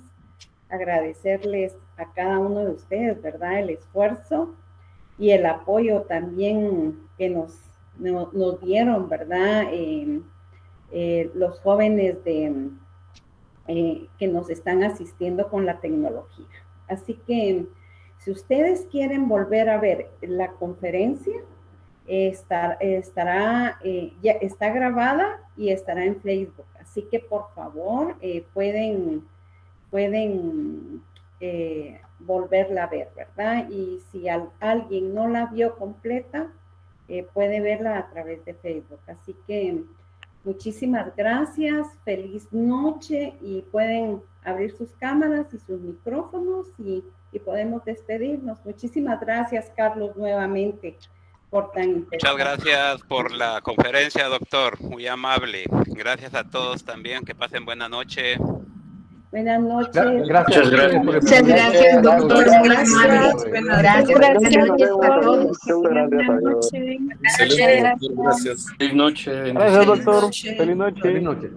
agradecerles a cada uno de ustedes, ¿verdad? El esfuerzo y el apoyo también que nos dieron, ¿verdad? Los jóvenes que nos están asistiendo con la tecnología. Así que Si ustedes quieren volver a ver la conferencia, ya está grabada y estará en Facebook. Así que por favor pueden volverla a ver, ¿verdad? Y si alguien no la vio completa, puede verla a través de Facebook. Así que muchísimas gracias, feliz noche y pueden abrir sus cámaras y sus micrófonos y podemos despedirnos. Muchísimas gracias, Carlos, nuevamente por tan interesante. Muchas gracias por la conferencia, doctor, muy amable. Gracias a todos también, que pasen buena noche. Buenas noches. Gracias. Muchas gracias, doctor. Buenas noches. Gracias a todos. Excelente, doctor, gracias. Feliz noche. Gracias, doctor. Noche. Feliz noche. Feliz noche.